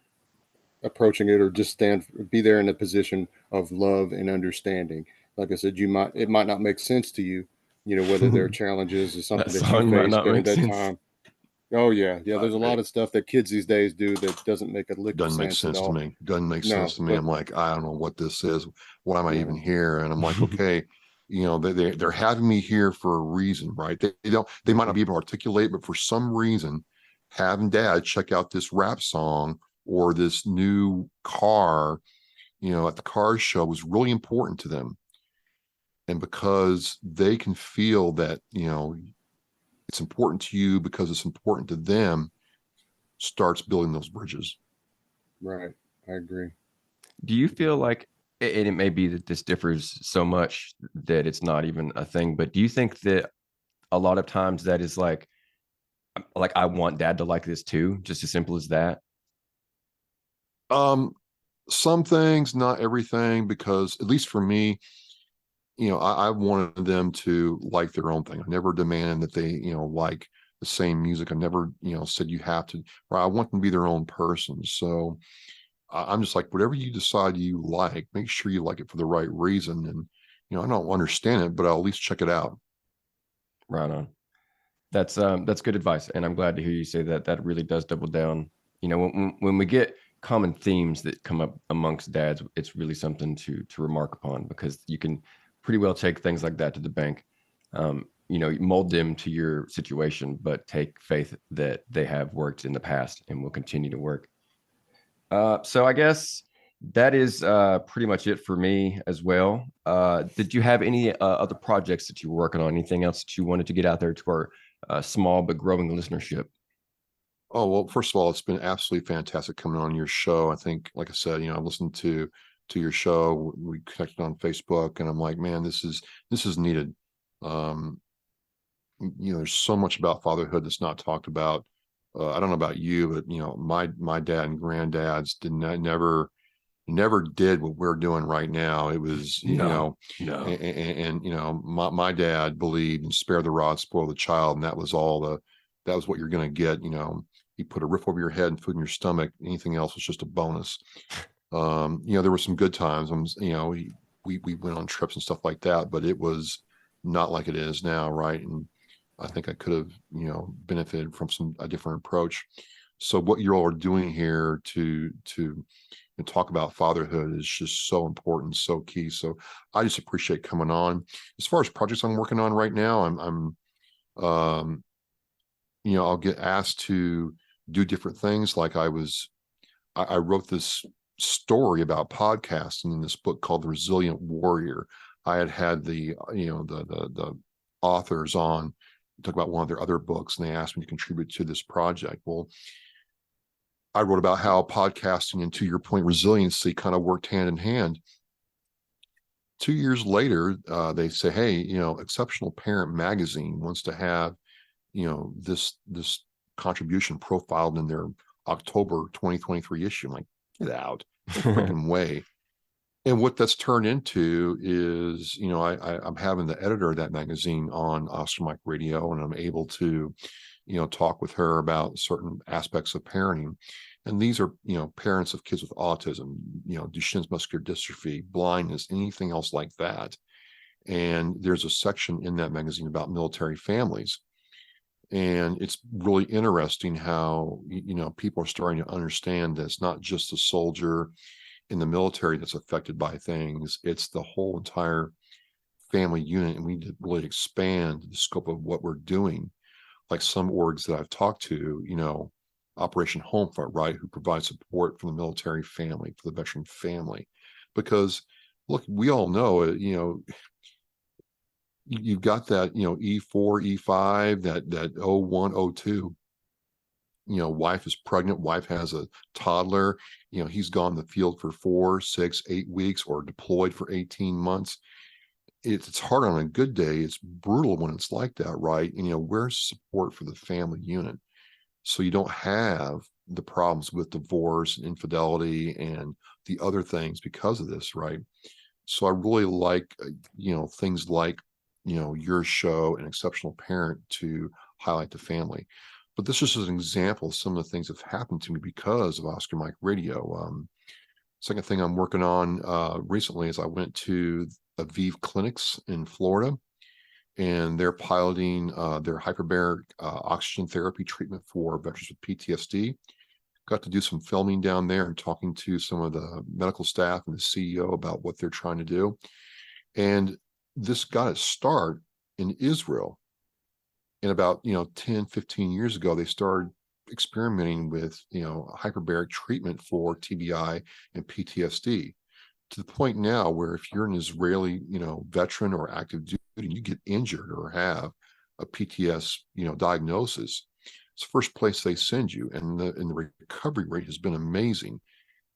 approaching it, or just be there in a position of love and understanding. Like I said, it might not make sense to you, whether their challenges is something that you face during that time. Oh yeah, there's a lot of stuff that kids these days do that doesn't make a lick of sense. Doesn't make sense to me. Doesn't make sense to me. I'm like, I don't know what this is. Why am I even here? And I'm like, okay, they're having me here for a reason, right? They might not be able to articulate, but for some reason, having Dad check out this rap song or this new car, at the car show was really important to them. And because they can feel that, it's important to you because it's important to them, starts building those bridges. Right. I agree. Do you feel like, and it may be that this differs so much that it's not even a thing, but do you think that a lot of times that is like I want Dad to like this too, just as simple as that? Some things, not everything, because at least for me, I wanted them to like their own thing. I never demanded that they, like the same music. I never, said you have to, or I want them to be their own person. So I'm just like, whatever you decide you like, make sure you like it for the right reason. And, I don't understand it, but I'll at least check it out. Right on. That's good advice. And I'm glad to hear you say that. That really does double down. When we get common themes that come up amongst dads, it's really something to remark upon, because you can pretty well take things like that to the bank. Mold them to your situation, but take faith that they have worked in the past and will continue to work. So I guess that is pretty much it for me as well. Did you have any other projects that you were working on? Anything else that you wanted to get out there to our small but growing listenership? Oh, well, first of all, it's been absolutely fantastic coming on your show. I think, like I said, I've listened to to your show. We connected on Facebook, and I'm like, man, this is needed. There's so much about fatherhood that's not talked about. I don't know about you, but my dad and granddads never did what we're doing right now. It was, No. my dad believed in spare the rod, spoil the child. And that was what you're going to get. You put a roof over your head and food in your stomach. Anything else was just a bonus. There were some good times. We went on trips and stuff like that, but it was not like it is now. Right. And I think I could have, benefited from a different approach. So what you all are doing here to talk about fatherhood is just so important, so key. So I just appreciate coming on. As far as projects I'm working on right now, I'll get asked to do different things. Like I wrote this story about podcasting in this book called The Resilient Warrior. I had the authors on talk about one of their other books, and they asked me to contribute to this project. Well, I wrote about how podcasting and, to your point, resiliency kind of worked hand in hand. 2 years later, they say, hey, Exceptional Parent Magazine wants to have, this contribution profiled in their October 2023 issue. I'm like, get out, no freaking way. And what that's turned into is, I'm having the editor of that magazine on Oscar Mike Radio, and I'm able to, talk with her about certain aspects of parenting. And these are, parents of kids with autism, Duchenne's muscular dystrophy, blindness, anything else like that. And there's a section in that magazine about military families. And it's really interesting how, people are starting to understand that it's not just the soldier in the military that's affected by things. It's the whole entire family unit. And we need to really expand the scope of what we're doing. Like some orgs that I've talked to, Operation Homefront, right, who provide support for the military family, for the veteran family. Because look, we all know, you've got that, E4, E5, that 01, 02. Wife is pregnant, wife has a toddler, he's gone in the field for 4, 6, 8 weeks or deployed for 18 months. It's hard on a good day. It's brutal when it's like that, right? And, where's support for the family unit? So you don't have the problems with divorce and infidelity and the other things because of this, right? So I really like, things like, your show, An Exceptional Parent, to highlight the family. But this is an example of some of the things that have happened to me because of Oscar Mike Radio. Second thing I'm working on recently is I went to Aviv Clinics in Florida, and they're piloting their hyperbaric oxygen therapy treatment for veterans with PTSD. Got to do some filming down there and talking to some of the medical staff and the CEO about what they're trying to do. And this got its start in Israel. And about 10, 15 years ago, they started experimenting with hyperbaric treatment for TBI and PTSD, to the point now where if you're an Israeli veteran or active duty, you get injured or have a PTS diagnosis, it's the first place they send you, and the recovery rate has been amazing.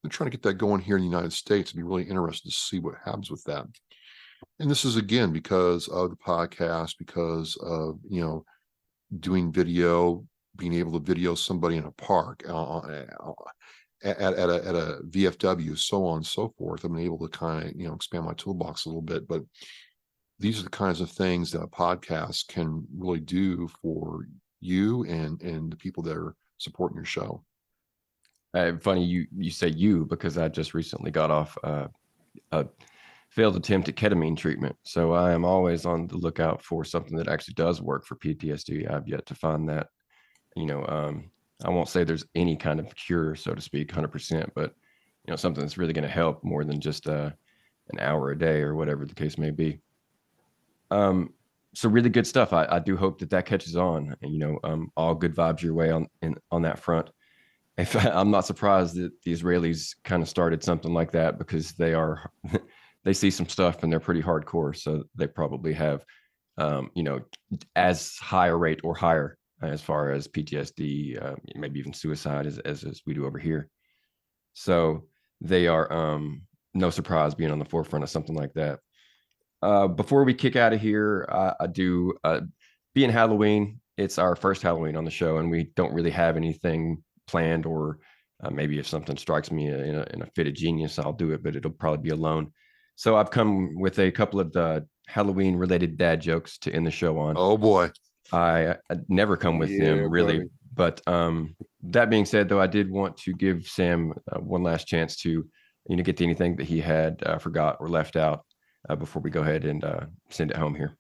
They're trying to get that going here in the United States. It'd be really interested to see what happens with that. And this is, again, because of the podcast, because of doing video, being able to video somebody in a park, at a VFW, so on and so forth. I'm able to kind of expand my toolbox a little bit. But these are the kinds of things that a podcast can really do for you and the people that are supporting your show. Funny you say you, because I just recently got off a failed attempt at ketamine treatment. So I am always on the lookout for something that actually does work for PTSD. I've yet to find that. I won't say there's any kind of cure, so to speak, 100%, but something that's really going to help more than just an hour a day or whatever the case may be. So really good stuff. I do hope that catches on. All good vibes your way on that front. I'm not surprised that the Israelis kind of started something like that, because they see some stuff and they're pretty hardcore. So they probably have, as high a rate or higher as far as PTSD, maybe even suicide as we do over here. So they are no surprise being on the forefront of something like that. Before we kick out of here, I do being Halloween. It's our first Halloween on the show, and we don't really have anything planned. Or maybe if something strikes me in a fit of genius, I'll do it, but it'll probably be alone. So I've come with a couple of the Halloween related dad jokes to end the show on. Oh boy. I never come with them really, buddy. but that being said, though, I did want to give Sam one last chance to get to anything that he had forgot or left out before we go ahead and send it home here.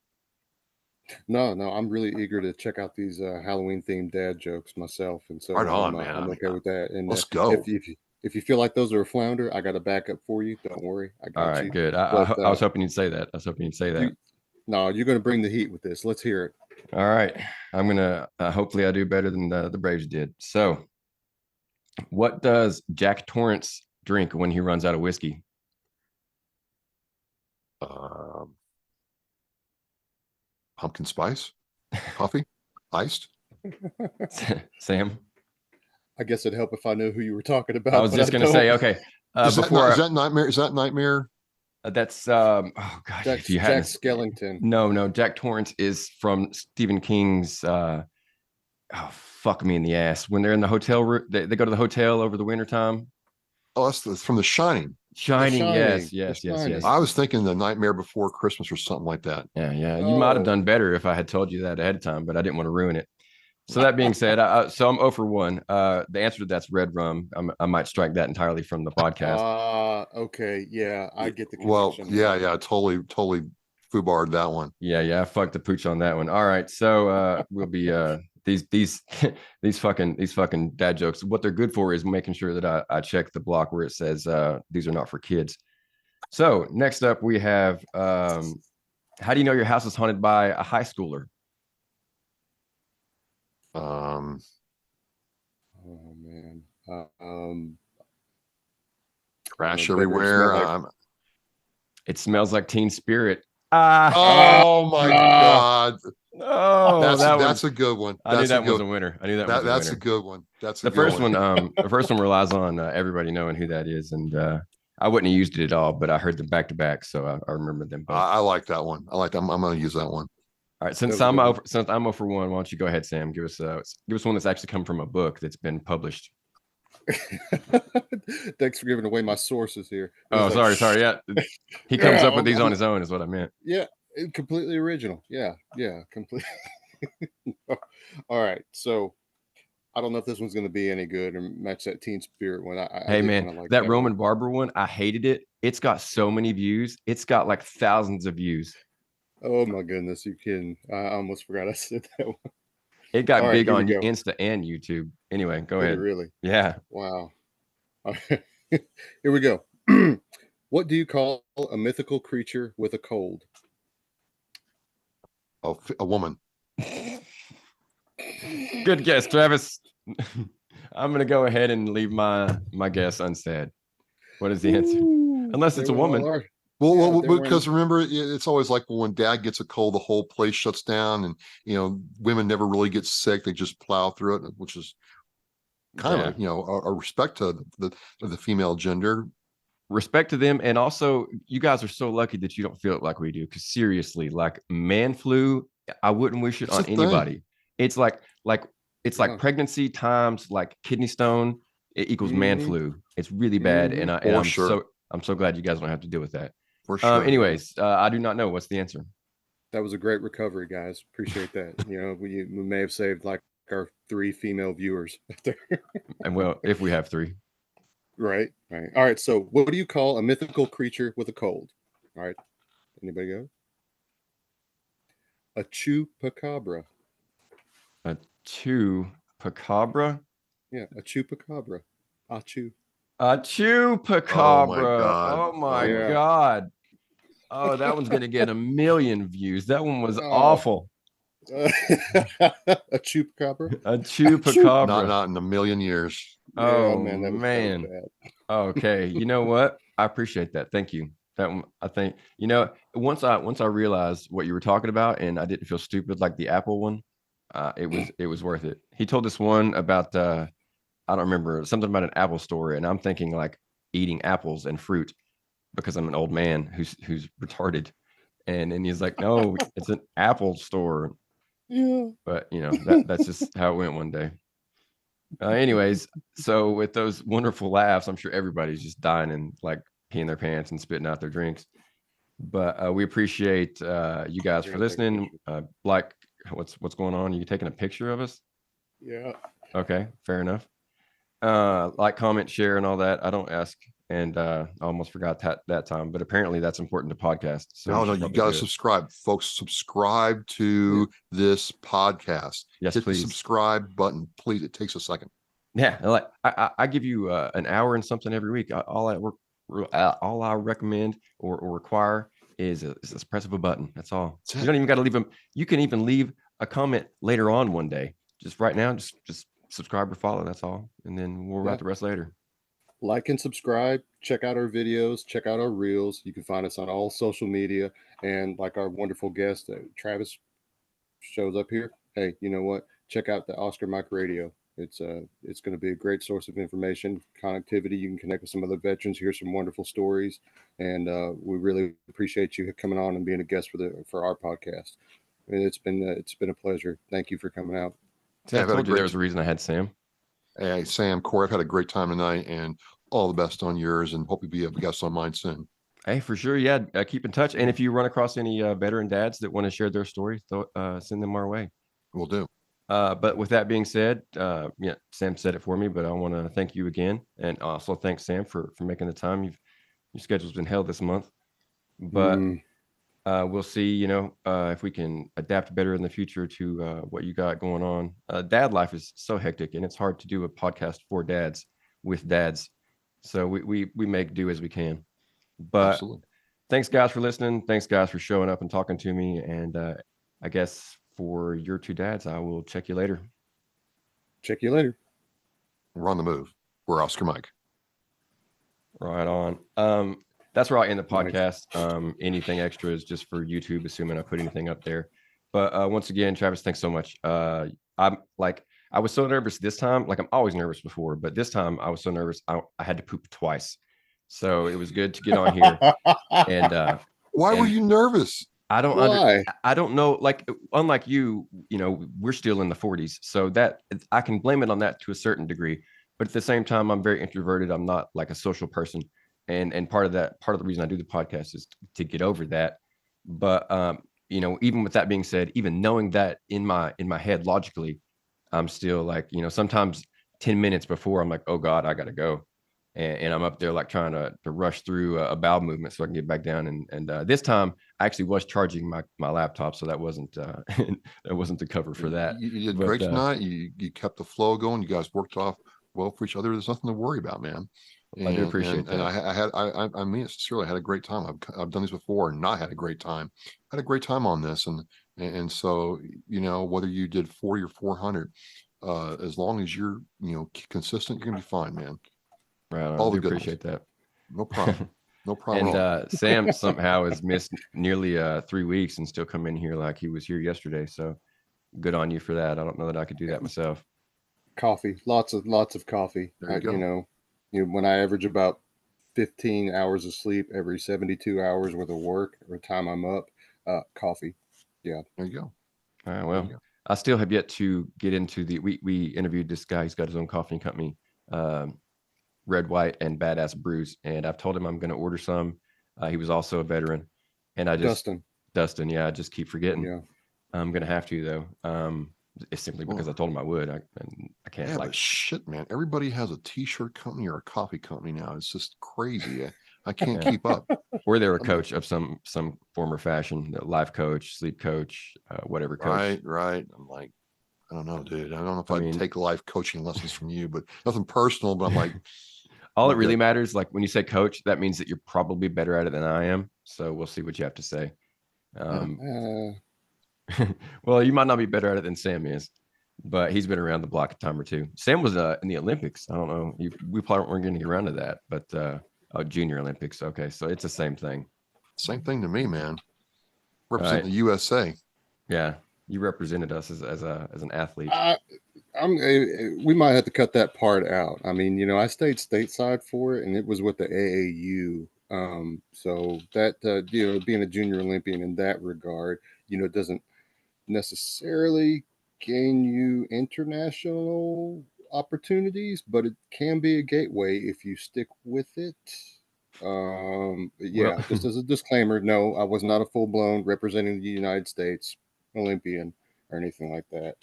No, I'm really eager to check out these Halloween themed dad jokes myself, and so Right on, I'm, man. I'm okay with that. And let's go. If you feel like those are a flounder, I got a backup for you. Don't worry, I got All right, you. good. I was hoping you'd say that. No, you're going to bring the heat with this. Let's hear it. All right, I'm gonna. Hopefully, I do better than the Braves did. So, what does Jack Torrance drink when he runs out of whiskey? Pumpkin spice coffee, iced. Sam, I guess it'd help if I knew who you were talking about. I was just going to say, okay. Is that Nightmare? Is that Nightmare? That's oh god, Jack Skellington. No, Jack Torrance is from Stephen King's oh fuck me in the ass. When they're in the hotel room, they go to the hotel over the winter time. Oh, that's from The Shining. Shining. Yes. I was thinking The Nightmare Before Christmas or something like that. Yeah. You might have done better if I had told you that ahead of time, but I didn't want to ruin it. So that being said, so I'm 0 for 1. The answer to that's red rum. I might strike that entirely from the podcast. Okay. Yeah, I get the connection. Well, yeah, totally foobarred that one. Yeah, I fucked the pooch on that one. All right, so we'll be these fucking dad jokes. What they're good for is making sure that I check the block where it says these are not for kids. So next up we have how do you know your house is haunted by a high schooler? Oh man. Trash everywhere. It smells like Teen Spirit. Oh my god. Oh, that's a good one. I knew that was a winner. That's a good one. That's the first one. The first one relies on everybody knowing who that is, and I wouldn't have used it at all, but I heard them back to back, so I remember them both. I like that one. I'm going to use that one. All right, since I'm 0 for 1, why don't you go ahead, Sam? Give us one that's actually come from a book that's been published. Thanks for giving away my sources here. Oh, sorry. Yeah, he comes up with these on his own, is what I meant. Yeah, completely original. Yeah, completely. All right, so I don't know if this one's going to be any good or match that Teen Spirit one. Hey man, like that Roman Barber one, I hated it. It's got so many views. It's got like thousands of views. Oh my goodness, you kidding? I almost forgot I said that one. It got big on Insta and YouTube. Anyway, go ahead. Really? Yeah. Wow. All right. Here we go. What do you call a mythical creature with a cold? Oh, a woman. Good guess, Travis. I'm gonna go ahead and leave my guess unsaid. What is the answer? Unless it's a woman. Well, because remember, it's always like when dad gets a cold, the whole place shuts down, and women never really get sick; they just plow through it, which is kind of a respect to the female gender. Respect to them, and also you guys are so lucky that you don't feel it like we do. Because seriously, like man flu, I wouldn't wish it on anybody. It's like pregnancy times like kidney stone. It equals man flu. It's really bad, and I'm so glad you guys don't have to deal with that. For sure. Anyways, I do not know. What's the answer? That was a great recovery, guys. Appreciate that. We may have saved like our 3 female viewers. And well, if we have 3. Right. All right. So what do you call a mythical creature with a cold? All right. Anybody go? A chupacabra. A chupacabra? Yeah, a chupacabra. A chupacabra. Oh my god. Oh, that one's gonna get 1 million views. That one was awful. A chupacabra. A chupacabra. Not in a million years. Oh man. Okay. You know what? I appreciate that. Thank you. That one, I think, once I realized what you were talking about and I didn't feel stupid like the Apple one, it was worth it. He told this one about I don't remember, something about an apple store, and I'm thinking like eating apples and fruit. because I'm an old man who's retarded. And he's like, no, it's an Apple store. Yeah. But that's just how it went one day. Anyways, so with those wonderful laughs, I'm sure everybody's just dying and like peeing their pants and spitting out their drinks. But we appreciate you guys for listening. Like, what's going on? You taking a picture of us? Yeah. Okay, fair enough. Like, comment, share, and all that. I don't ask, and I almost forgot that time, but apparently that's important to podcast. So no, you got to subscribe, folks. Subscribe to this podcast. Yes, hit please. The subscribe button, please. It takes a second. Yeah, like I give you an hour and something every week. All I recommend or require is the press of a button. That's all. You don't even got to leave them. You can even leave a comment later on one day. Just right now, just subscribe or follow. That's all, and then we'll write the rest later. Like and subscribe. Check out our videos. Check out our reels. You can find us on all social media. And like our wonderful guest, Travis, shows up here. Hey, you know what? Check out the Oscar Mike Radio. It's going to be a great source of information, connectivity. You can connect with some other veterans, hear some wonderful stories, and we really appreciate you coming on and being a guest for our podcast. And it's been a pleasure. Thank you for coming out. I told you there was a reason I had Sam. Hey, Sam, Corey, I've had a great time tonight, and all the best on yours, and hope you be a guest on mine soon. Hey, for sure. Yeah, keep in touch. And if you run across any veteran dads that want to share their stories, send them our way. We'll do. But with that being said, Sam said it for me, but I want to thank you again, and also thank Sam for making the time. Your schedule's been held this month, but we'll see. If we can adapt better in the future to what you got going on. Dad life is so hectic, and it's hard to do a podcast for dads with dads. So we make do as we can. But absolutely. Thanks, guys, for listening. Thanks, guys, for showing up and talking to me. And I guess for your two dads, I will check you later. Check you later. We're on the move. We're Oscar Mike. Right on. That's where I'll end the podcast. Anything extra is just for YouTube, assuming I put anything up there. But once again, Travis, thanks so much. I was so nervous this time. Like, I'm always nervous before, but this time I was so nervous I had to poop twice. So it was good to get on here. And why were you nervous? I don't know. Like, unlike you, we're still in the 40s, so that I can blame it on that to a certain degree. But at the same time, I'm very introverted. I'm not like a social person, and part of the reason I do the podcast is to get over that. But even with that being said, even knowing that in my head logically, I'm still like, sometimes 10 minutes before I'm like, oh God, I gotta go. And I'm up there like trying to rush through a bowel movement so I can get back down. And this time I actually was charging my laptop, so that wasn't the cover for that. You did great tonight. You kept the flow going. You guys worked off well for each other. There's nothing to worry about, man. I do appreciate that. And I mean it sincerely. I had a great time. I've done this before and not had a great time. I had a great time on this, and so whether you did 40 or 400, as long as you're consistent, you're gonna be fine, man. Right. I do appreciate that. No problem. No problem. And Sam somehow has missed nearly 3 weeks and still come in here like he was here yesterday. So good on you for that. I don't know that I could do that myself. Coffee, lots of coffee. When I average about 15 hours of sleep every 72 hours worth of work every time I'm up, coffee. Yeah. There you go. All right. Well, I still have yet to get into we interviewed this guy. He's got his own coffee company. Red, White, and Badass Brews, and I've told him I'm going to order some. He was also a veteran, and Dustin, yeah, I just keep forgetting. Yeah, I'm going to have to though. It's simply because I told him I would. I can't. Yeah, but shit, man. Everybody has a T-shirt company or a coffee company now. It's just crazy. I can't keep up. Or they're a coach of some form or fashion, life coach, sleep coach, whatever coach. Right. I'm like, I don't know, dude. I don't know if I'd take life coaching lessons from you, but nothing personal. But I'm like. All it really matters, like when you say coach, that means that you're probably better at it than I am. So we'll see what you have to say. Well, you might not be better at it than Sam is, but he's been around the block a time or two. Sam was in the Olympics. I don't know. We probably weren't going to get around to that, but Junior Olympics. Okay, so it's the same thing. Same thing to me, man. Represent the USA. Yeah, you represented us as an athlete. We might have to cut that part out. I mean, I stayed stateside for it, and it was with the AAU So that being a junior Olympian in that regard, doesn't necessarily gain you international opportunities, but it can be a gateway if you stick with it. Well, Yeah, just as a disclaimer, no, I was not a full blown representing the United States Olympian or anything like that.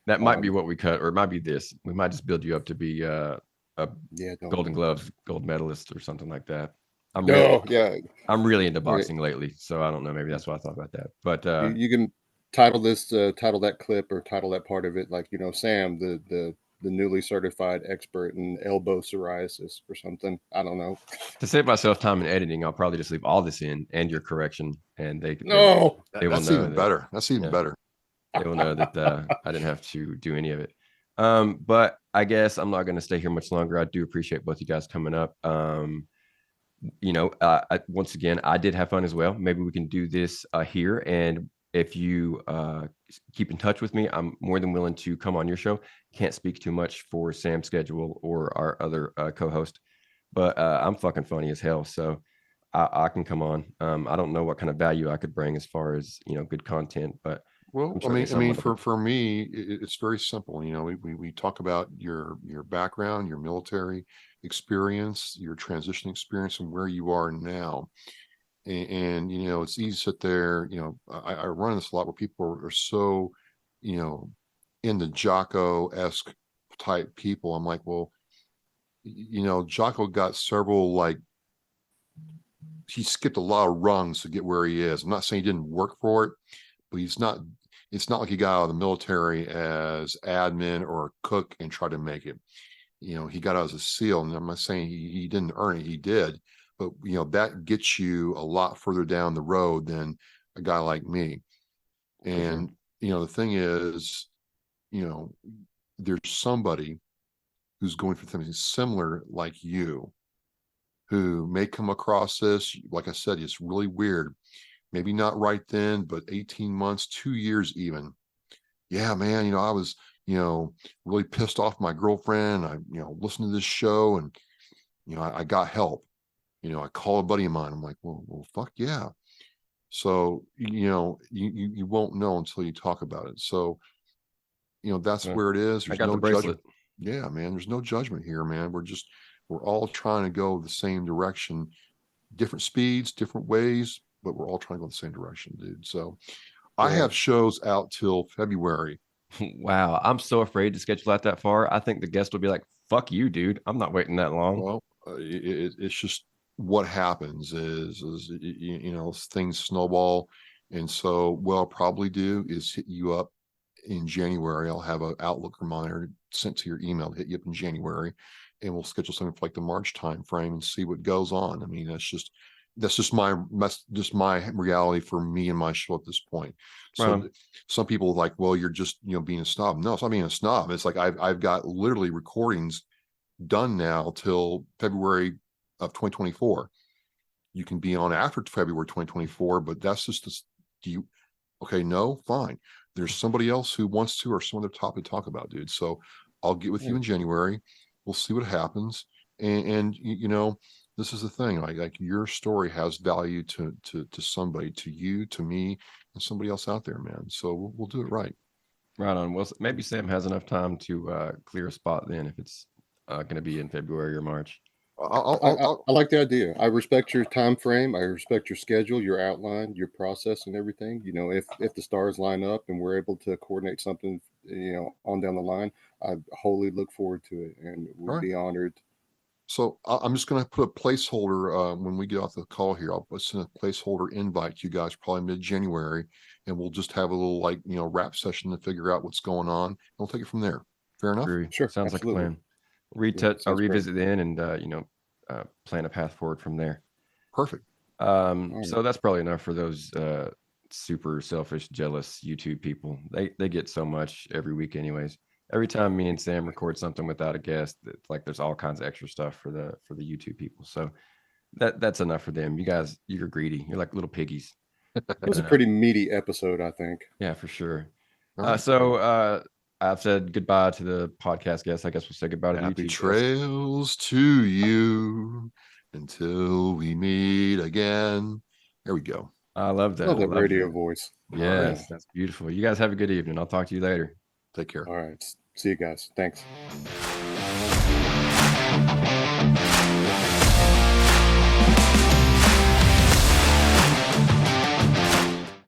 that might be what we cut, or it might be this. We might just build you up to be a Golden Gloves gold medalist or something like that. I'm really into boxing lately, so I don't know. Maybe that's why I thought about that. But you can title that clip or title that part of it like Sam, the newly certified expert in elbow psoriasis or something. I don't know. To save myself time in editing, I'll probably just leave all this in and your correction, and they will know even better. That's even better. They will know that I didn't have to do any of it. But I guess I'm not going to stay here much longer. I do appreciate both you guys coming up. Once again, I did have fun as well. Maybe we can do this here. And if you keep in touch with me, I'm more than willing to come on your show. Can't speak too much for Sam's schedule or our other co-host, but I'm fucking funny as hell. So I can come on. I don't know what kind of value I could bring as far as, good content, but well, I mean, for me, it's very simple. We talk about your background, your military experience, your transition experience, and where you are now. And it's easy to sit there. I run this a lot where people are so, in the Jocko-esque type people. I'm like, well, Jocko got several he skipped a lot of rungs to get where he is. I'm not saying he didn't work for it, but it's not like he got out of the military as admin or a cook and tried to make it. He got out as a SEAL, and I'm not saying he didn't earn it, he did, but that gets you a lot further down the road than a guy like me. And the thing is, there's somebody who's going through something similar like you, who may come across this. Like I said, it's really weird. Maybe not right then, but 18 months, 2 years even. Yeah, man, I was, really pissed off my girlfriend. I, listened to this show and, I got help. I call a buddy of mine. I'm like, well, fuck yeah. So, you won't know until you talk about it. So, that's where it is. There's no judgment. Yeah, man, there's no judgment here, man. We're all trying to go the same direction, different speeds, different ways, but we're all trying to go the same direction, dude. So I have shows out till February. Wow. I'm so afraid to schedule out that far. I think the guest will be like, fuck you, dude. I'm not waiting that long. Well, it's just what happens is things snowball. And so what I'll probably do is hit you up in January. I'll have an Outlook reminder sent to your email to hit you up in January, and we'll schedule something for like the March time frame and see what goes on. I mean, that's just my reality for me and my show at this point. So some people are like, well, you're just being a snob. No, it's not being a snob. It's like I've got literally recordings done now till February of 2024. You can be on after February 2024, but that's just okay, no, fine. There's somebody else who wants to, or some other topic to talk about, dude. So I'll get with you in January. We'll see what happens. And this is the thing, like your story has value to somebody, to you, to me, and somebody else out there, man. So we'll do it right. Right on. Well, maybe Sam has enough time to clear a spot then if it's going to be in February or March. I like the idea. I respect your time frame. I respect your schedule, your outline, your process, and everything. If the stars line up and we're able to coordinate something, on down the line, I wholly look forward to it and would be honored. So I'm just going to put a placeholder when we get off the call here. I'll send a placeholder invite to you guys probably mid-January, and we'll just have a little wrap session to figure out what's going on. And we'll take it from there. Fair enough? Sure. Sounds absolutely. like a plan. I'll revisit then and plan a path forward from there. Perfect. So that's probably enough for those super selfish, jealous YouTube people. They get so much every week anyways. Every time me and Sam record something without a guest, it's like there's all kinds of extra stuff for the YouTube people. So that's enough for them. You guys, you're greedy. You're like little piggies. It was a pretty meaty episode, I think. Yeah, for sure. So I've said goodbye to the podcast guests. I guess we'll say goodbye to Happy YouTube trails to you. Until we meet again. There we go. I love that. Love that Love radio that. voice. Yes, Yeah. that's beautiful. You guys have a good evening. I'll talk to you later. Take care. All right. See you guys. Thanks.